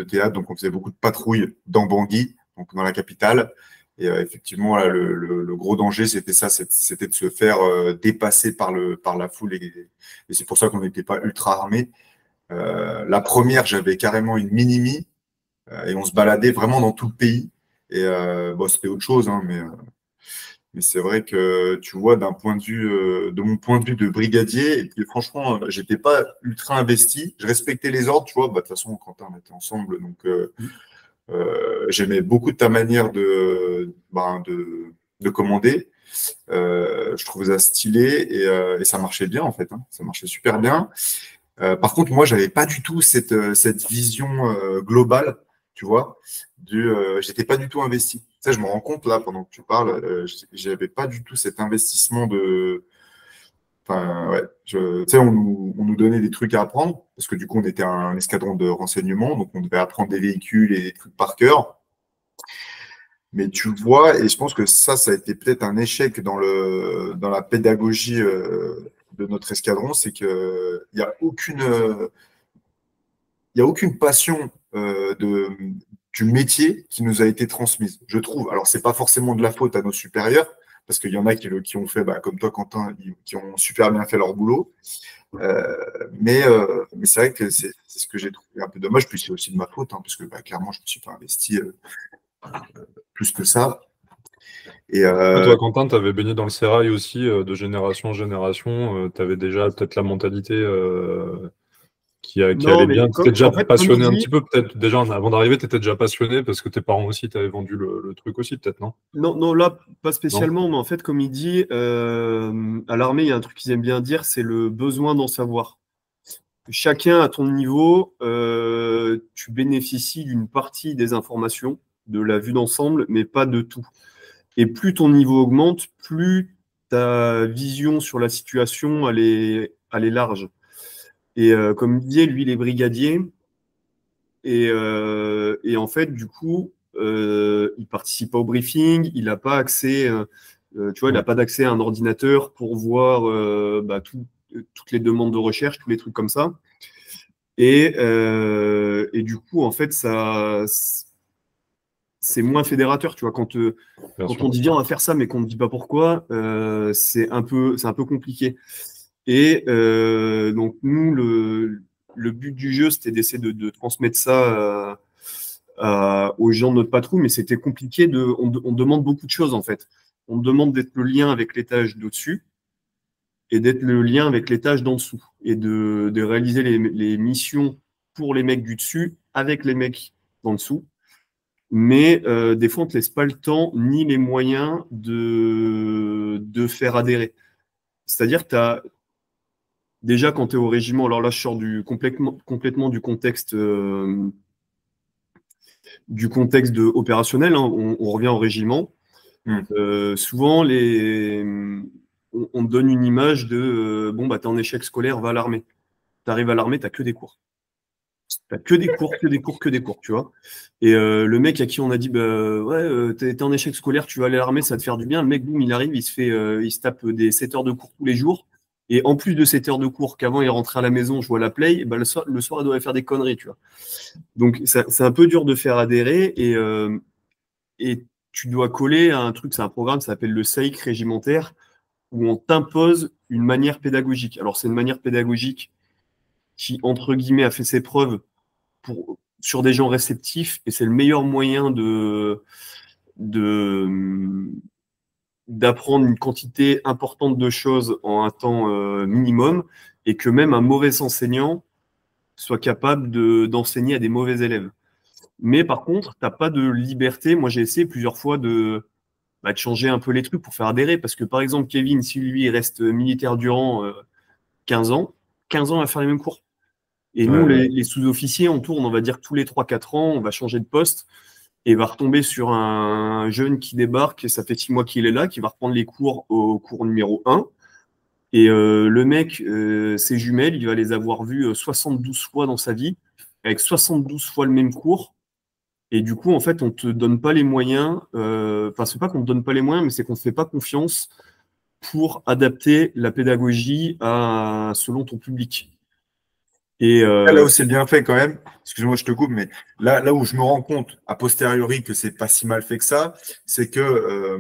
théâtre. Donc on faisait beaucoup de patrouilles dans Bangui, donc dans la capitale. Et effectivement, voilà, le gros danger, c'était ça, c'était de se faire dépasser par la foule et c'est pour ça qu'on n'était pas ultra armés. La première, j'avais carrément une mini-mi. Et on se baladait vraiment dans tout le pays. Et bon, c'était autre chose, hein, mais c'est vrai que tu vois, de mon point de vue de brigadier, et puis franchement, j'étais pas ultra investi. Je respectais les ordres, tu vois. Bah, de toute façon, Quentin, on était ensemble, donc j'aimais beaucoup ta manière de commander. Je trouvais ça stylé et ça marchait bien en fait. Hein. Ça marchait super bien. Par contre, moi, j'avais pas du tout cette vision globale, tu vois. J'étais pas du tout investi. Ça, je me rends compte là pendant que tu parles. J'avais pas du tout cet investissement de. Enfin, ouais. Tu sais, on nous donnait des trucs à apprendre parce que du coup, on était un escadron de renseignement, donc on devait apprendre des véhicules et des trucs par cœur. Mais tu vois, et je pense que ça a été peut-être un échec dans la pédagogie de notre escadron, c'est que il y a aucune passion du métier qui nous a été transmise, je trouve. Alors, c'est pas forcément de la faute à nos supérieurs, parce qu'il y en a qui ont fait, bah, comme toi, Quentin, qui ont super bien fait leur boulot. Mais c'est vrai que c'est ce que j'ai trouvé un peu dommage. Puis c'est aussi de ma faute, hein, parce que bah, clairement, je ne me suis pas investi plus que ça. Et Toi, Quentin, tu avais baigné dans le sérail aussi de génération en génération. Tu avais déjà peut-être la mentalité qui Non, allait mais bien. Tu étais déjà en fait, comme il passionné un dit, petit peu, peut-être déjà avant d'arriver, tu étais déjà passionné parce que tes parents aussi t'avaient vendu le truc aussi, peut-être, non? non, non, là, pas Non? spécialement, mais en fait, comme il dit, à l'armée, il y a un truc qu'ils aiment bien dire, c'est le besoin d'en savoir. Chacun à ton niveau, tu bénéficies d'une partie des informations, de la vue d'ensemble, mais pas de tout. Et plus ton niveau augmente, plus ta vision sur la situation, elle est large. Et comme il disait, lui, il est brigadier. Et en fait, du coup, il participe pas au briefing, il n'a pas accès, tu vois, il n'a pas d'accès à un ordinateur pour voir toutes les demandes de recherche, tous les trucs comme ça. Et du coup, en fait, c'est moins fédérateur, tu vois. Bien Quand sûr. on dit viens, on va faire ça, mais qu'on ne dit pas pourquoi, c'est un peu compliqué. Et donc, nous, le but du jeu, c'était d'essayer de transmettre ça aux gens de notre patrouille, mais c'était compliqué. On demande beaucoup de choses, en fait. On demande d'être le lien avec l'étage d'au-dessus et d'être le lien avec l'étage d'en dessous et de réaliser les missions pour les mecs du dessus avec les mecs d'en dessous. Mais des fois, on ne te laisse pas le temps ni les moyens de faire adhérer. C'est-à-dire que tu as déjà, quand tu es au régiment, alors là, je sors complètement du contexte opérationnel, hein, on revient au régiment. Souvent, on te donne une image de bon, bah, tu es en échec scolaire, va à l'armée. Tu arrives à l'armée, tu n'as que des cours. T'as que des cours, que des cours, que des cours, tu vois. Et le mec à qui on a dit, bah, ouais, t'es en échec scolaire, tu vas aller à l'armée, ça va te faire du bien. Le mec, boum, il arrive, il se tape des 7 heures de cours tous les jours. Et en plus de 7 heures de cours, qu'avant il rentrait à la maison, je vois la play, et bah, le soir, il doit faire des conneries, tu vois. Donc, c'est un peu dur de faire adhérer. Et tu dois coller à un truc, c'est un programme, ça s'appelle le SAIC régimentaire, où on t'impose une manière pédagogique. Alors, c'est une manière pédagogique qui, entre guillemets, a fait ses preuves sur des gens réceptifs, et c'est le meilleur moyen d'apprendre une quantité importante de choses en un temps minimum, et que même un mauvais enseignant soit capable d'enseigner à des mauvais élèves. Mais par contre, tu n'as pas de liberté. Moi, j'ai essayé plusieurs fois de changer un peu les trucs pour faire adhérer, parce que par exemple, Kevin, si lui il reste militaire durant 15 ans, 15 ans, il va faire les mêmes cours. Et nous, les sous-officiers, on tourne, on va dire, tous les 3-4 ans, on va changer de poste et va retomber sur un jeune qui débarque, et ça fait 6 mois qu'il est là, qui va reprendre les cours au cours numéro 1. Et le mec, ses jumelles, il va les avoir vues 72 fois dans sa vie, avec 72 fois le même cours. Et du coup, en fait, on te donne pas les moyens, enfin, c'est pas qu'on te donne pas les moyens, mais c'est qu'on te fait pas confiance pour adapter la pédagogie selon ton public. Et Là où c'est bien fait quand même, excuse-moi, je te coupe, mais là où je me rends compte a posteriori que c'est pas si mal fait que ça, c'est que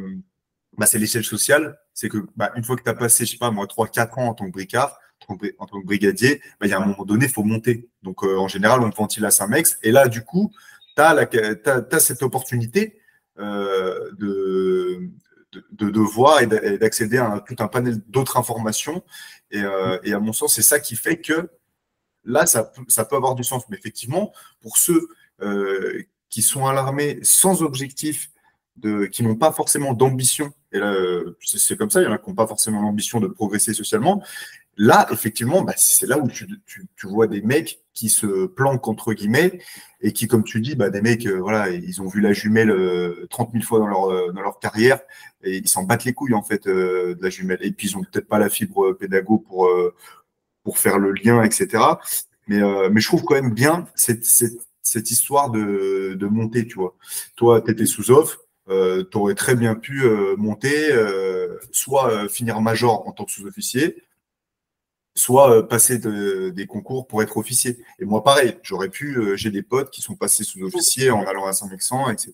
c'est l'échelle sociale. C'est que une fois que tu as passé, je sais pas moi, 3-4 ans en tant que bricard, en tant que brigadier, il y a un moment donné, il faut monter. Donc en général, on te ventile à Saint-Mex. Et là, du coup, tu as cette opportunité de voir et d'accéder à tout un panel d'autres informations. Et à mon sens, c'est ça qui fait que là, ça peut avoir du sens. Mais effectivement, pour ceux qui sont à l'armée sans objectif, qui n'ont pas forcément d'ambition, et là, c'est comme ça, il y en a qui n'ont pas forcément l'ambition de progresser socialement. Là, effectivement, c'est là où tu vois des mecs qui se planquent, entre guillemets, et qui, comme tu dis, des mecs, voilà, ils ont vu la jumelle 30 000 fois dans leur carrière, et ils s'en battent les couilles, en fait, de la jumelle. Et puis, ils n'ont peut-être pas la fibre pédago pour faire le lien, etc. Mais je trouve quand même bien cette histoire de monter, tu vois. Toi, tu étais sous-off, tu aurais très bien pu monter, soit finir major en tant que sous-officier, soit passer des concours pour être officier. Et moi, pareil, j'aurais pu, j'ai des potes qui sont passés sous-officier en allant à Saint-Mexan, etc.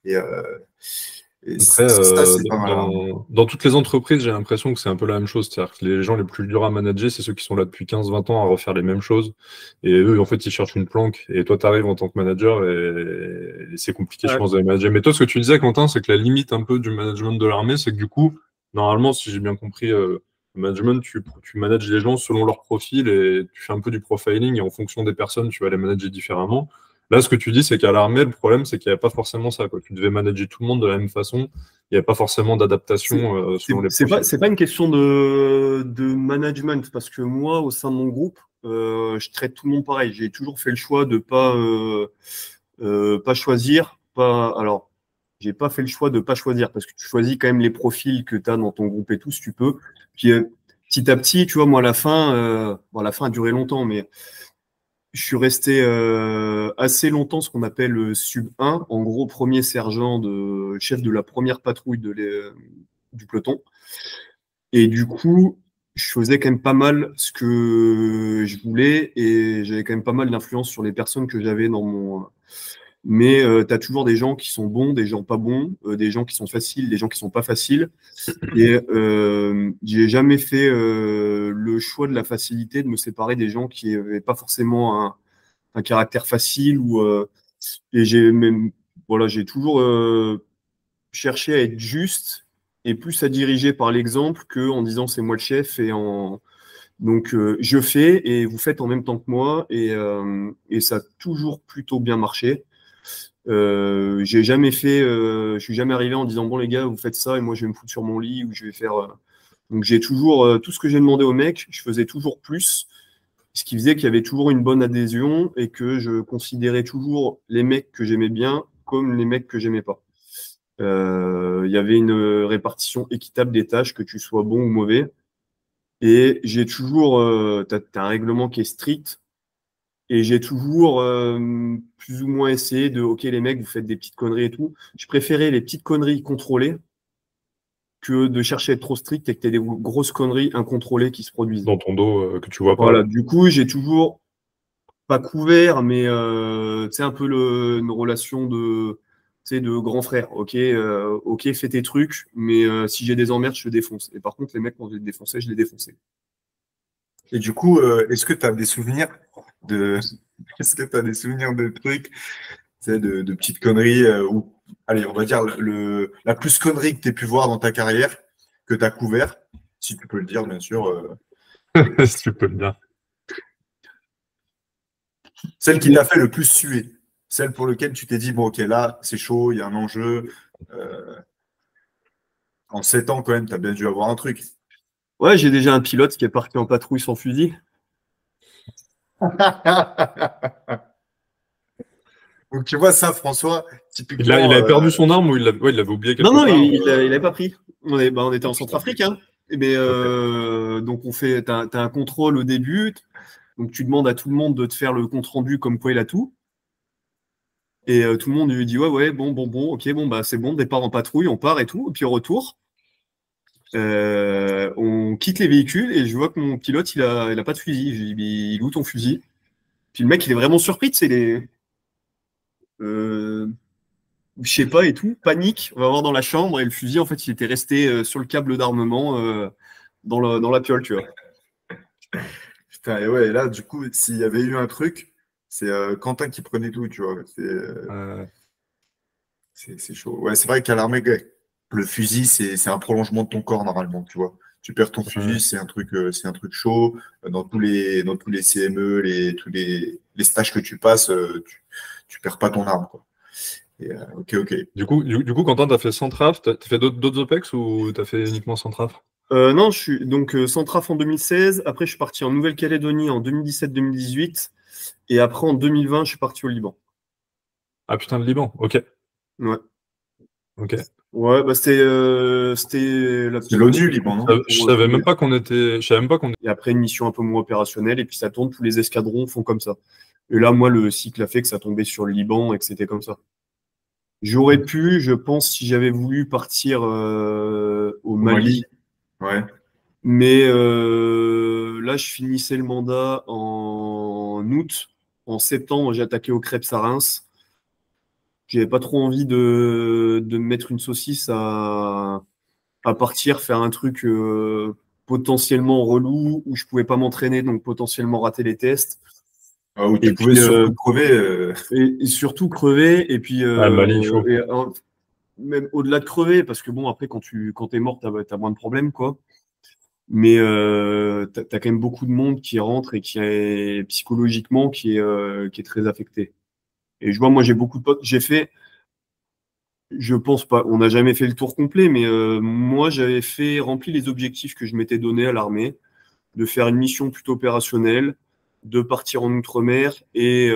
Et Après, ça, c'est pas mal. dans toutes les entreprises, j'ai l'impression que c'est un peu la même chose. C'est-à-dire que les gens les plus durs à manager, c'est ceux qui sont là depuis 15-20 ans à refaire les mêmes choses. Et eux, en fait, ils cherchent une planque. Et toi, tu arrives en tant que manager et c'est compliqué, je pense, de les manager. Mais toi, ce que tu disais, Quentin, c'est que la limite un peu du management de l'armée, c'est que du coup, normalement, si j'ai bien compris, le management, tu manages les gens selon leur profil et tu fais un peu du profiling et en fonction des personnes, tu vas les manager différemment. Là, ce que tu dis, c'est qu'à l'armée, le problème, c'est qu'il n'y avait pas forcément ça, quoi. Tu devais manager tout le monde de la même façon. Il n'y a pas forcément d'adaptation selon les profils. C'est pas une question de management, parce que moi, au sein de mon groupe, je traite tout le monde pareil. J'ai toujours fait le choix de pas choisir. Alors, j'ai pas fait le choix de pas choisir, parce que tu choisis quand même les profils que tu as dans ton groupe et tout, si tu peux. Puis petit à petit, tu vois, moi, la fin a duré longtemps, mais je suis resté assez longtemps ce qu'on appelle sub 1, en gros premier sergent chef de la première patrouille du peloton. Et du coup, je faisais quand même pas mal ce que je voulais, et j'avais quand même pas mal d'influence sur les personnes que j'avais dans mon... Mais tu as toujours des gens qui sont bons, des gens pas bons, des gens qui sont faciles, des gens qui sont pas faciles. Et j'ai jamais fait le choix de la facilité, de me séparer des gens qui n'avaient pas forcément un caractère facile. Et j'ai toujours cherché à être juste et plus à diriger par l'exemple qu'en disant c'est moi le chef. Donc je fais et vous faites en même temps que moi, et ça a toujours plutôt bien marché. J'ai jamais je suis jamais arrivé en disant bon les gars vous faites ça et moi je vais me foutre sur mon lit ou je vais faire. Donc j'ai toujours tout ce que j'ai demandé aux mecs, je faisais toujours plus, ce qui faisait qu'il y avait toujours une bonne adhésion et que je considérais toujours les mecs que j'aimais bien comme les mecs que j'aimais pas. Il y avait une répartition équitable des tâches, que tu sois bon ou mauvais. Et j'ai toujours, t'as un règlement qui est strict. Et j'ai toujours plus ou moins essayé de, ok, les mecs, vous faites des petites conneries et tout. Je préférais les petites conneries contrôlées que de chercher à être trop strict et que tu aies des grosses conneries incontrôlées qui se produisent. Dans ton dos, que tu vois pas. Voilà, du coup, j'ai toujours pas couvert, mais tu sais, un peu une relation de, tu sais, de grand frère. Ok, ok, fais tes trucs, mais si j'ai des emmerdes, je te défonce. Et par contre, les mecs, quand je les défonçais, je les défonçais. Et du coup, est-ce que tu as des souvenirs de est-ce que tu as des souvenirs de trucs, tu sais, de petites conneries ou allez, on va dire la plus connerie que tu aies pu voir dans ta carrière, que tu as couvert, si tu peux le dire, bien sûr. Si tu peux le dire. Celle qui t'a fait le plus suer, celle pour laquelle tu t'es dit, bon, ok, là, c'est chaud, il y a un enjeu. En 7 ans, quand même, tu as bien dû avoir un truc. Ouais, j'ai déjà un pilote qui est parti en patrouille sans fusil. Donc, tu vois, ça, François, typiquement. Il avait perdu son arme ou il l'avait oublié quelque Non, part? il l'avait pas pris. On était en Centrafrique, hein. Mais, donc, t'as un contrôle au début. Donc, tu demandes à tout le monde de te faire le compte rendu comme quoi il a tout. Et tout le monde lui dit ouais, bon, ok, bon, bah, c'est bon, départ en patrouille, on part et tout. Et puis, au retour, on quitte les véhicules et je vois que mon pilote, il a pas de fusil. Je lui dis, il est où ton fusil? Puis le mec, il est vraiment surpris, tu sais, je sais pas et tout, panique, on va voir dans la chambre et le fusil, en fait, il était resté sur le câble d'armement dans la piole, tu vois. Putain, et ouais, là, du coup, s'il y avait eu un truc, c'est Quentin qui prenait tout, tu vois. C'est chaud. Ouais, c'est vrai qu'à l'armée, le fusil, c'est un prolongement de ton corps, normalement, tu vois. Tu perds ton fusil, c'est un truc chaud. Dans tous les CME, tous les stages que tu passes, tu perds pas ton arme, quoi. Et, ok. Du coup, Quentin, t'as fait Centraf, t'as fait d'autres OPEX ou t'as fait uniquement Centraf? Non, je suis donc Centraf en 2016. Après, je suis parti en Nouvelle-Calédonie en 2017-2018. Et après, en 2020, je suis parti au Liban. Ah putain, le Liban, ok. Ouais. Ok. Ouais, bah c'était la C'est l'ONU, Liban, non? Je savais même pas qu'on était. Et après, une mission un peu moins opérationnelle, et puis ça tourne, tous les escadrons font comme ça. Et là, moi, le cycle a fait que ça tombait sur le Liban et que c'était comme ça. J'aurais pu, je pense, si j'avais voulu partir au Mali. Ouais. Mais là, je finissais le mandat en août. En septembre, j'ai attaqué au Crêpes à Reims. J'avais pas trop envie de me mettre une saucisse à partir, faire un truc potentiellement relou où je pouvais pas m'entraîner, donc potentiellement rater les tests. Ah, où tu pouvais surtout crever. Et surtout crever. Et puis, Mali, chaud. même au-delà de crever, parce que bon, après, quand t'es mort, t'as moins de problèmes, quoi. Mais t'as quand même beaucoup de monde qui rentre et qui est psychologiquement qui est très affecté. Et je vois, moi, j'ai beaucoup de potes. Je pense pas, on n'a jamais fait le tour complet, mais moi, j'avais rempli les objectifs que je m'étais donné à l'armée, de faire une mission plutôt opérationnelle, de partir en Outre-mer et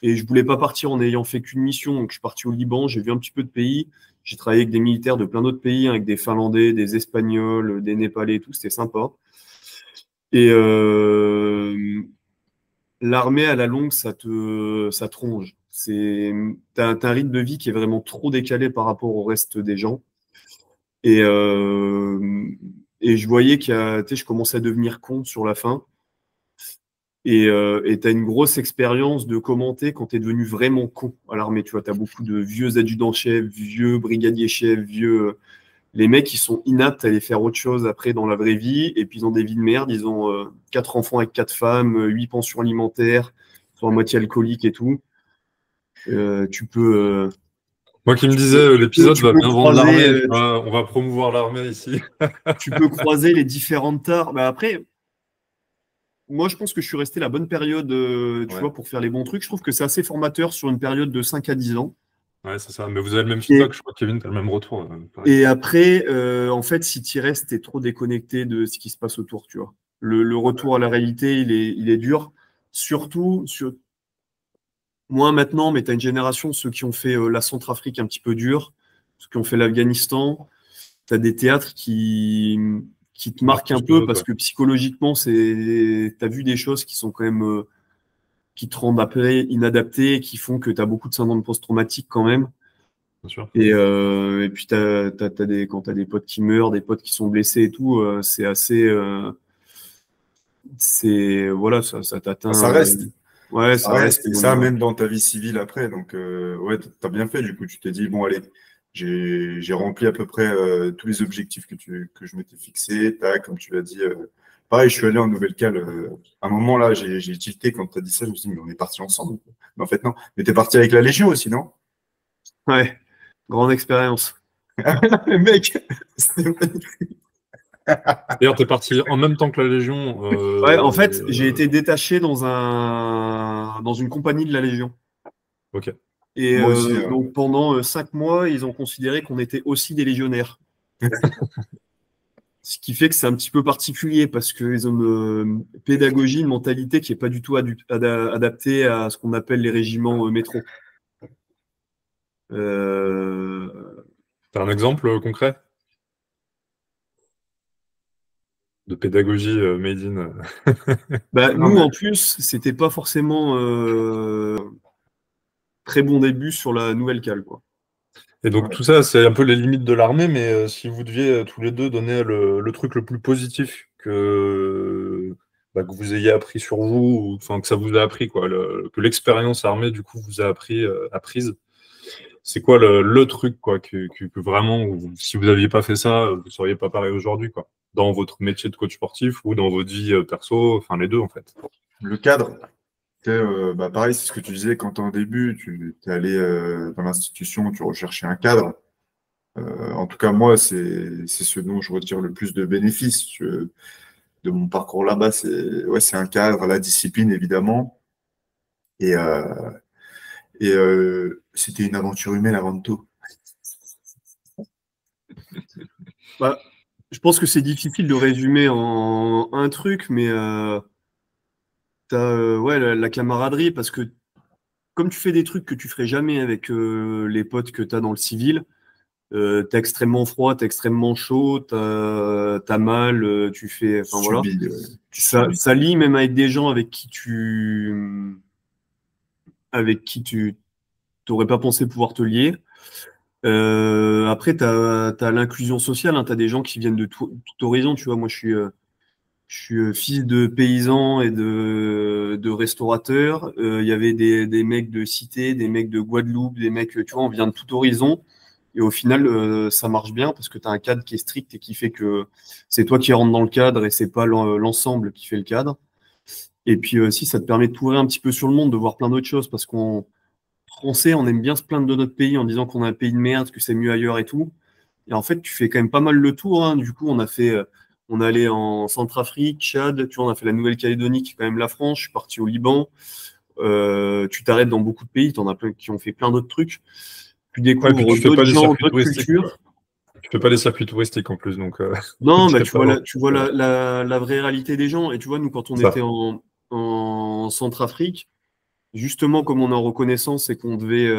je voulais pas partir en ayant fait qu'une mission. Donc, je suis parti au Liban, j'ai vu un petit peu de pays. J'ai travaillé avec des militaires de plein d'autres pays, hein, avec des Finlandais, des Espagnols, des Népalais et tout. C'était sympa. Et l'armée, à la longue, ça te ronge. T'as un rythme de vie qui est vraiment trop décalé par rapport au reste des gens. Et, et je voyais tu sais, je commençais à devenir con sur la fin. Et tu as une grosse expérience de commenter quand tu es devenu vraiment con à l'armée. Tu vois, tu as beaucoup de vieux adjudants-chefs, vieux brigadiers-chefs, vieux. Les mecs, ils sont inaptes à aller faire autre chose après dans la vraie vie. Et puis, ils ont des vies de merde. Ils ont 4 enfants avec 4 femmes, 8 pensions alimentaires, ils sont à moitié alcooliques et tout. Tu peux. Moi qui me disais, l'épisode va bien vendre l'armée. croiser, On va promouvoir l'armée ici. tu peux croiser les différentes tares. Bah, après, moi, je pense que je suis resté la bonne période tu vois, pour faire les bons trucs. Je trouve que c'est assez formateur sur une période de 5 à 10 ans. Ouais, c'est ça. Mais vous avez le même feedback, je crois, Kevin, tu as le même retour. Et après, en fait, si tu y restes, tu es trop déconnecté de ce qui se passe autour, tu vois. Le retour à la réalité, il est dur. Surtout, moi maintenant, mais tu as une génération, ceux qui ont fait la Centrafrique un petit peu dur, ceux qui ont fait l'Afghanistan, tu as des théâtres qui te marquent un peu parce que psychologiquement, tu as vu des choses qui sont quand même qui te rendent après inadapté, qui font que tu as beaucoup de syndrome post-traumatique quand même. Bien sûr. Et puis, quand tu as des potes qui meurent, des potes qui sont blessés et tout, c'est assez. Voilà, ça t'atteint. Ça reste. Ouais, ça reste. Et ça, même dans ta vie civile après. Donc, ouais, t'as bien fait. Du coup, tu t'es dit, bon, allez, j'ai rempli à peu près tous les objectifs que je m'étais fixé. Tac, comme tu l'as dit. Pareil, je suis allé en Nouvelle-Cale. À un moment, là, j'ai tilté quand tu as dit ça. Je me suis dit, mais on est partis ensemble. Mais en fait, non. Mais t'es parti avec la Légion aussi, non? Ouais, grande expérience. Mec, c'était magnifique. D'ailleurs, t'es parti en même temps que la Légion. Ouais, en fait, j'ai été détaché dans une compagnie de la Légion. Ok. Et Moi aussi, donc pendant 5 mois, ils ont considéré qu'on était aussi des légionnaires. Ce qui fait que c'est un petit peu particulier parce qu'ils ont une pédagogie, une mentalité qui n'est pas du tout adaptée à ce qu'on appelle les régiments métro. T'as un exemple concret de pédagogie made in Bah, Non, nous, mais- en plus, c'était pas forcément très bon début sur la Nouvelle-Cale, quoi. Et donc Ouais. tout ça, c'est un peu les limites de l'armée, mais si vous deviez tous les deux donner le truc le plus positif que vous ayez appris sur vous, ou enfin que ça vous a appris, quoi, que l'expérience armée du coup vous a apprise, c'est quoi le truc quoi que vraiment, si vous n'aviez pas fait ça, vous ne seriez pas pareil aujourd'hui, quoi, dans votre métier de coach sportif ou dans votre vie perso, enfin les deux en fait. Le cadre. Pareil, c'est ce que tu disais quand en début, tu es allé dans l'institution, tu recherchais un cadre. En tout cas, moi, c'est ce dont je retire le plus de bénéfices de mon parcours là-bas. C'est un cadre, la discipline, évidemment. Et, c'était une aventure humaine avant tout. Bah, je pense que c'est difficile de résumer en un truc, mais t'as ouais, la camaraderie, parce que comme tu fais des trucs que tu ferais jamais avec les potes que tu as dans le civil, t'es extrêmement froid, t'es extrêmement chaud, t'as mal, tu fais. Enfin voilà. Subi, Ça lie même avec des gens avec qui tu n'aurais pas pensé pouvoir te lier. Après, tu as l'inclusion sociale, hein, tu as des gens qui viennent de tout horizon. Tu vois, moi, je suis fils de paysans et de restaurateurs. Il y avait des mecs de Cité, des mecs de Guadeloupe, des mecs, tu vois, on vient de tout horizon. Et au final, ça marche bien parce que tu as un cadre qui est strict et qui fait que c'est toi qui rentre dans le cadre et c'est pas l'ensemble qui fait le cadre. Et puis aussi, ça te permet de t'ouvrir un petit peu sur le monde, de voir plein d'autres choses parce qu'on Français, on aime bien se plaindre de notre pays en disant qu'on a un pays de merde, que c'est mieux ailleurs et tout. Et en fait, tu fais quand même pas mal le tour, hein. Du coup, on est allé en Centrafrique, Tchad, tu vois, on a fait la Nouvelle-Calédonie, qui est quand même la France. Je suis parti au Liban. Tu t'arrêtes dans beaucoup de pays, t'en as plein qui ont fait plein d'autres trucs. Tu découvres puis tu fais pas d'autres des gens, circuits d'autres touristiques, cultures. Tu fais pas des circuits touristiques en plus, donc. Non, bah, tu pas tu vois la vraie réalité des gens. Et tu vois, nous, quand on Ça. était en Centrafrique, justement, comme on est en reconnaissance et qu'on devait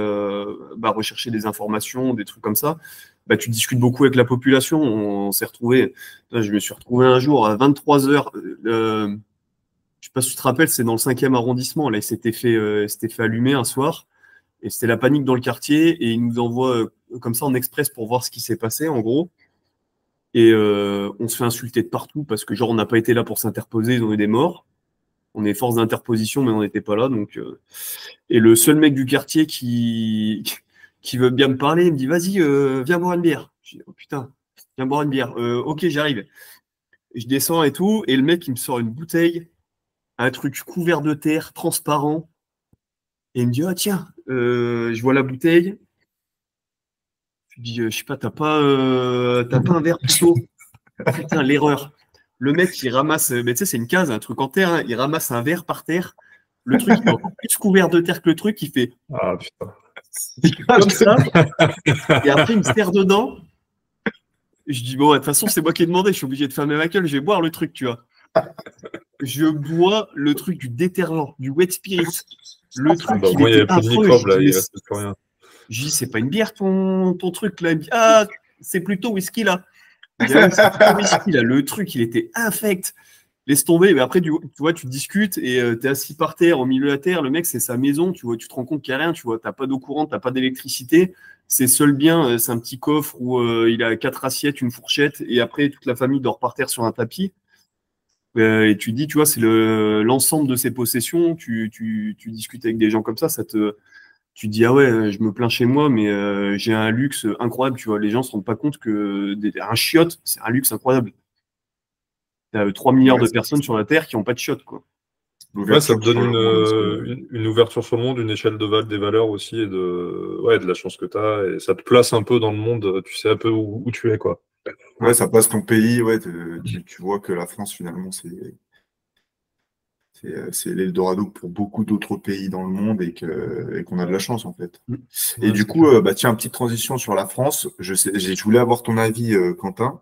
rechercher des informations, des trucs comme ça, bah, tu discutes beaucoup avec la population. On s'est retrouvé. Je me suis retrouvé un jour à 23 heures. Je sais pas si tu te rappelles, c'est dans le 5e arrondissement. Là, il s'était fait allumer un soir. Et c'était la panique dans le quartier. Et il nous envoie comme ça en express pour voir ce qui s'est passé, en gros. Et on se fait insulter de partout parce que, genre, on n'a pas été là pour s'interposer, ils ont eu des morts. On est force d'interposition, mais on n'était pas là. Donc, et le seul mec du quartier qui veut bien me parler, il me dit, vas-y, viens boire une bière. Je dis, oh putain, viens boire une bière. Ok, j'arrive. Je descends et tout, et le mec, il me sort une bouteille, un truc couvert de terre, transparent. Et il me dit, ah tiens, je vois la bouteille. Je lui dis, je sais pas, t'as pas un verre plutôt? Putain, l'erreur. Le mec, il ramasse, mais tu sais, c'est une case, un truc en terre, hein, il ramasse un verre par terre. Le truc, il est encore plus couvert de terre que le truc, il fait Ah putain. comme ça. Et après, il me serre dedans. Je dis, bon, de toute façon, c'est moi qui ai demandé, je suis obligé de fermer ma gueule, je vais boire le truc, tu vois. Je bois le truc du détergent, du wet spirit. Le truc, il Moi, il y était avait plus de affreux. microbes, là, Je il dis, reste plus rien. je dis, c'est pas une bière ton truc là. Il me dit, ah, c'est plutôt whisky là. Je dis, ah, ouais, c'est plutôt whisky là. Le truc, il était infect. laisse tomber. Mais après, tu vois, tu discutes et tu es assis par terre, au milieu de la terre. Le mec, c'est sa maison. Tu vois, tu te rends compte qu'il n'y a rien. Tu vois, tu n'as pas d'eau courante, tu n'as pas d'électricité. Ses seuls biens, c'est un petit coffre où il a 4 assiettes, une fourchette. Et après, toute la famille dort par terre sur un tapis. Et tu te dis, tu vois, c'est l'ensemble de ses possessions. Tu discutes avec des gens comme ça, tu te dis, ah ouais, je me plains chez moi, mais j'ai un luxe incroyable. Tu vois, les gens ne se rendent pas compte que un chiotte, c'est un luxe incroyable. Il y a 3 milliards de personnes sur la Terre qui n'ont pas de chiottes, quoi. Ouais, ça te donne sur le monde, une ouverture sur le monde, une échelle des valeurs aussi, et de la chance que tu as, et ça te place un peu dans le monde, tu sais un peu où tu es, quoi. ouais, ça passe ton pays, ouais, tu vois que la France, finalement, c'est l'Eldorado pour beaucoup d'autres pays dans le monde et qu'on a de la chance, en fait. Et Ouais, du c'est coup, clair. tiens, petite transition sur la France. Je voulais avoir ton avis, Quentin,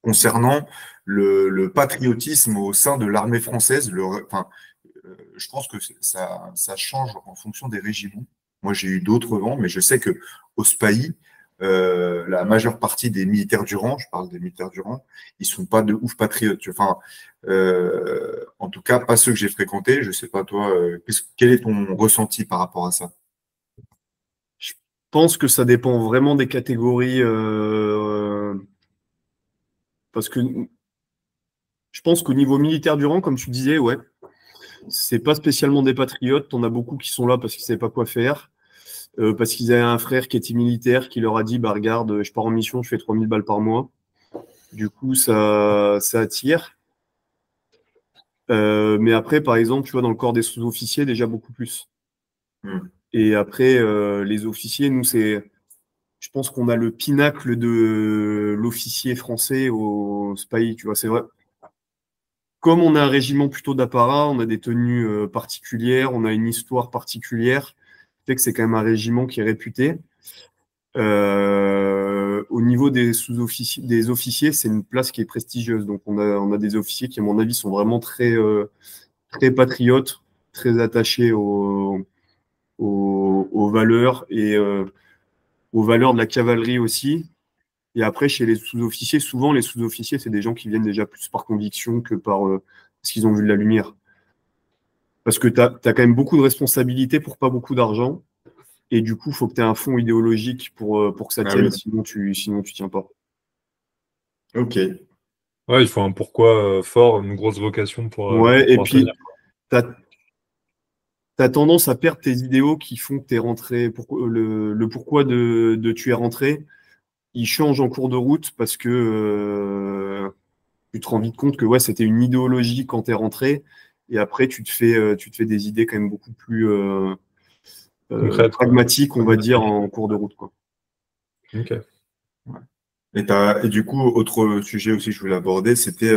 concernant le patriotisme au sein de l'armée française. Enfin, je pense que ça change en fonction des régiments. Moi, j'ai eu d'autres vents, mais je sais que au SPAI, la majeure partie des militaires du rang, je parle des militaires du rang, ils sont pas de ouf patriotes. Enfin, en tout cas, pas ceux que j'ai fréquentés. Je sais pas toi, quel est ton ressenti par rapport à ça? Je pense que ça dépend vraiment des catégories, parce que je pense qu'au niveau militaire du rang, comme tu disais, ouais, c'est pas spécialement des patriotes. T'en as beaucoup qui sont là parce qu'ils savaient pas quoi faire, parce qu'ils avaient un frère qui était militaire qui leur a dit, bah regarde, je pars en mission, je fais 3000 balles par mois. Du coup, ça attire. Mais après, par exemple, tu vois, dans le corps des sous-officiers, déjà beaucoup plus. Hmm. Et après, les officiers, nous, je pense qu'on a le pinacle de l'officier français au SPAI, tu vois, c'est vrai. Comme on a un régiment plutôt d'apparat, on a des tenues particulières, on a une histoire particulière, fait que c'est quand même un régiment qui est réputé. Au niveau des sous-officiers, des officiers, c'est une place qui est prestigieuse. Donc on a des officiers qui, à mon avis, sont vraiment très patriotes, très attachés aux valeurs et aux valeurs de la cavalerie aussi. Et après, chez les sous-officiers, souvent, les sous-officiers, c'est des gens qui viennent déjà plus par conviction que parce qu'ils ont vu de la lumière. Parce que tu as quand même beaucoup de responsabilités pour pas beaucoup d'argent. Et du coup, il faut que tu aies un fond idéologique pour que ça Ah tienne, oui, sinon tu tiens pas. ok. Ouais, il faut un pourquoi fort, une grosse vocation pour Ouais, et pouvoir tenir. puis, tu as tendance à perdre tes idéaux qui font que tu es rentré. Le pourquoi de tu es rentré, il change en cours de route parce que tu te rends vite compte que ouais, c'était une idéologie quand tu es rentré. Et après, tu te fais des idées quand même beaucoup plus Concrète, quoi. pragmatiques, on va dire, en cours de route, quoi. Ok. Ouais. Et du coup, autre sujet aussi que je voulais aborder, c'était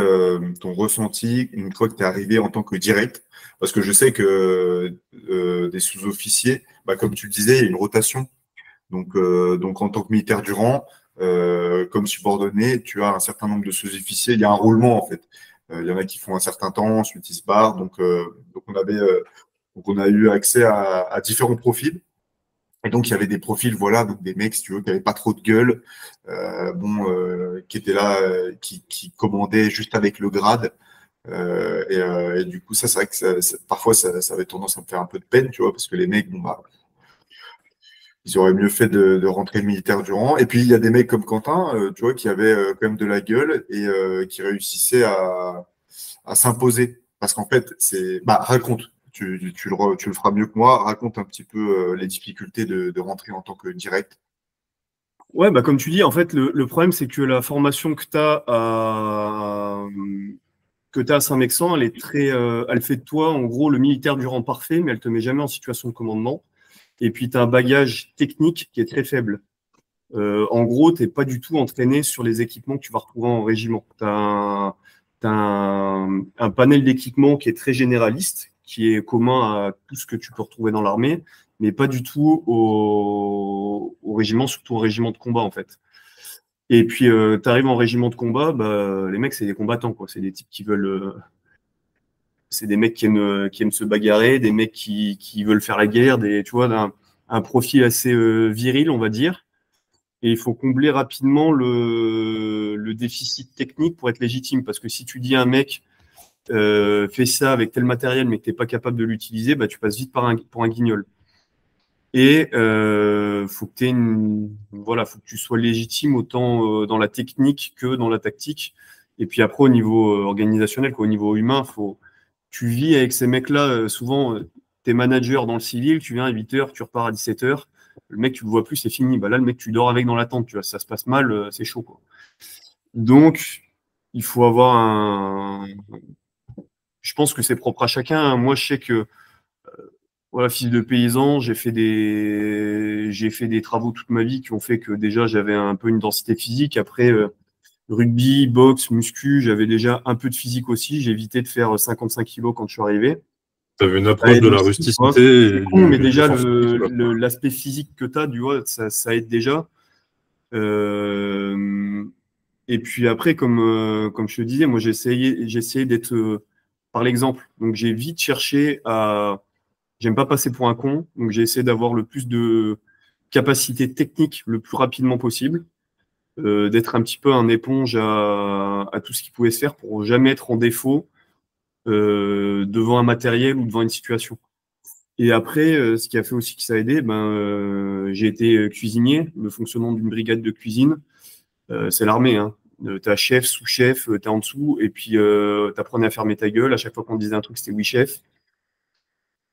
ton ressenti une fois que tu es arrivé en tant que direct. Parce que je sais que des sous-officiers, bah, comme tu le disais, il y a une rotation. Donc en tant que militaire du rang, comme subordonné, tu as un certain nombre de sous-officiers. Il y a un roulement, en fait. Il y en a qui font un certain temps, ensuite ils se barrent. Donc on a eu accès à différents profils. Et donc, il y avait des profils, voilà, donc des mecs, si tu veux, qui n'avaient pas trop de gueule, qui étaient là, qui commandaient juste avec le grade. Et du coup, ça, c'est vrai que parfois, ça avait tendance à me faire un peu de peine, tu vois, parce que les mecs, bon, bah, ils auraient mieux fait de rentrer militaire du rang. Et puis, il y a des mecs comme Quentin, tu vois, qui avaient quand même de la gueule et qui réussissaient à s'imposer. Parce qu'en fait, bah, raconte. Tu le feras mieux que moi. Raconte un petit peu les difficultés de rentrer en tant que direct. Ouais, bah comme tu dis, en fait, le problème, c'est que la formation que tu as à Saint-Mexan, elle fait de toi, en gros, le militaire du rang parfait, mais elle te met jamais en situation de commandement. Et puis, tu as un bagage technique qui est très faible. En gros, tu n'es pas du tout entraîné sur les équipements que tu vas retrouver en régiment. Tu as un panel d'équipements qui est très généraliste, qui est commun à tout ce que tu peux retrouver dans l'armée, mais pas du tout au régiment, surtout au régiment de combat, en fait. Et puis, tu arrives en régiment de combat, bah, les mecs, c'est des combattants, quoi. C'est des types qui veulent. C'est des mecs qui aiment se bagarrer, des mecs qui veulent faire la guerre, tu vois, un profil assez viril, on va dire. Et il faut combler rapidement le déficit technique pour être légitime. Parce que si tu dis à un mec, fais ça avec tel matériel mais que tu n'es pas capable de l'utiliser, bah, tu passes vite pour un guignol. Et faut que faut que tu sois légitime autant dans la technique que dans la tactique. Et puis après, au niveau organisationnel, au niveau humain, tu vis avec ces mecs-là. Souvent, tu es manager dans le civil, tu viens à 8h, tu repars à 17h. Le mec, tu le vois plus, c'est fini. Bah là, le mec, tu dors avec dans la tente, tu vois, ça se passe mal, c'est chaud, quoi. Donc, il faut avoir je pense que c'est propre à chacun. Moi, je sais que fils de paysan, j'ai fait des travaux toute ma vie qui ont fait que déjà j'avais un peu une densité physique. Après, rugby, boxe, muscu, j'avais déjà un peu de physique aussi. J'ai évité de faire 55 kilos quand je suis arrivé. Tu avais une approche de la rusticité. C'est con, mais déjà, l'aspect physique que tu as, ça aide déjà. Et puis après, comme je te disais, moi, j'ai essayé d'être par l'exemple. Donc, j'ai vite cherché à... J'aime pas passer pour un con, donc j'ai essayé d'avoir le plus de capacité technique le plus rapidement possible, d'être un petit peu un éponge à tout ce qui pouvait se faire pour jamais être en défaut devant un matériel ou devant une situation. Et après, ce qui a fait aussi que ça a aidé, j'ai été cuisinier. Le fonctionnement d'une brigade de cuisine, c'est l'armée, hein. T'as chef, sous-chef, t'es en dessous, et puis t'apprenais à fermer ta gueule. À chaque fois qu'on disait un truc, c'était oui, chef.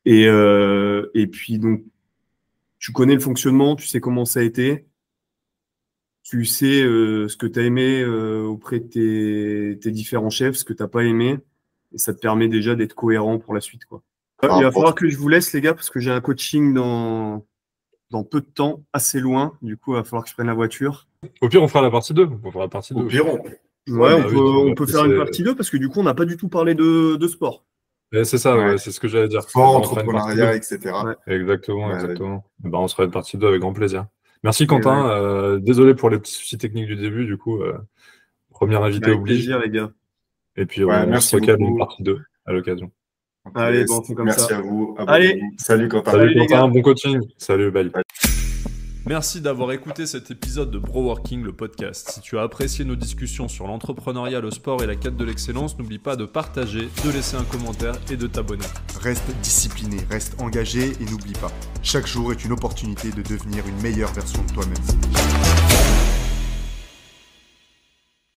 Et puis, donc, tu connais le fonctionnement, tu sais comment ça a été, tu sais ce que tu as aimé auprès de tes différents chefs, ce que tu n'as pas aimé, et ça te permet déjà d'être cohérent pour la suite, quoi. Il va falloir que je vous laisse, les gars, parce que j'ai un coaching dans peu de temps, assez loin. Du coup, il va falloir que je prenne la voiture. Au pire, on fera la partie 2. Au pire, on peut faire une partie 2, parce que du coup, on n'a pas du tout parlé de sport. C'est ça, c'est ce que j'allais dire. Sport, entrepreneuriat, etc. Ouais. Exactement. On se fera une partie 2 avec grand plaisir. Merci Quentin. Désolé pour les petits soucis techniques du début, du coup. Premier invité oblige. Plaisir, les gars. Et puis on se recale une partie 2 à l'occasion. Allez, bon, c'est comme ça. Merci à vous. Allez. Salut Quentin. Salut Quentin, bon coaching. Salut, bye. Merci d'avoir écouté cet épisode de Broworking, le podcast. Si tu as apprécié nos discussions sur l'entrepreneuriat, le sport et la quête de l'excellence, n'oublie pas de partager, de laisser un commentaire et de t'abonner. Reste discipliné, reste engagé et n'oublie pas, chaque jour est une opportunité de devenir une meilleure version de toi-même.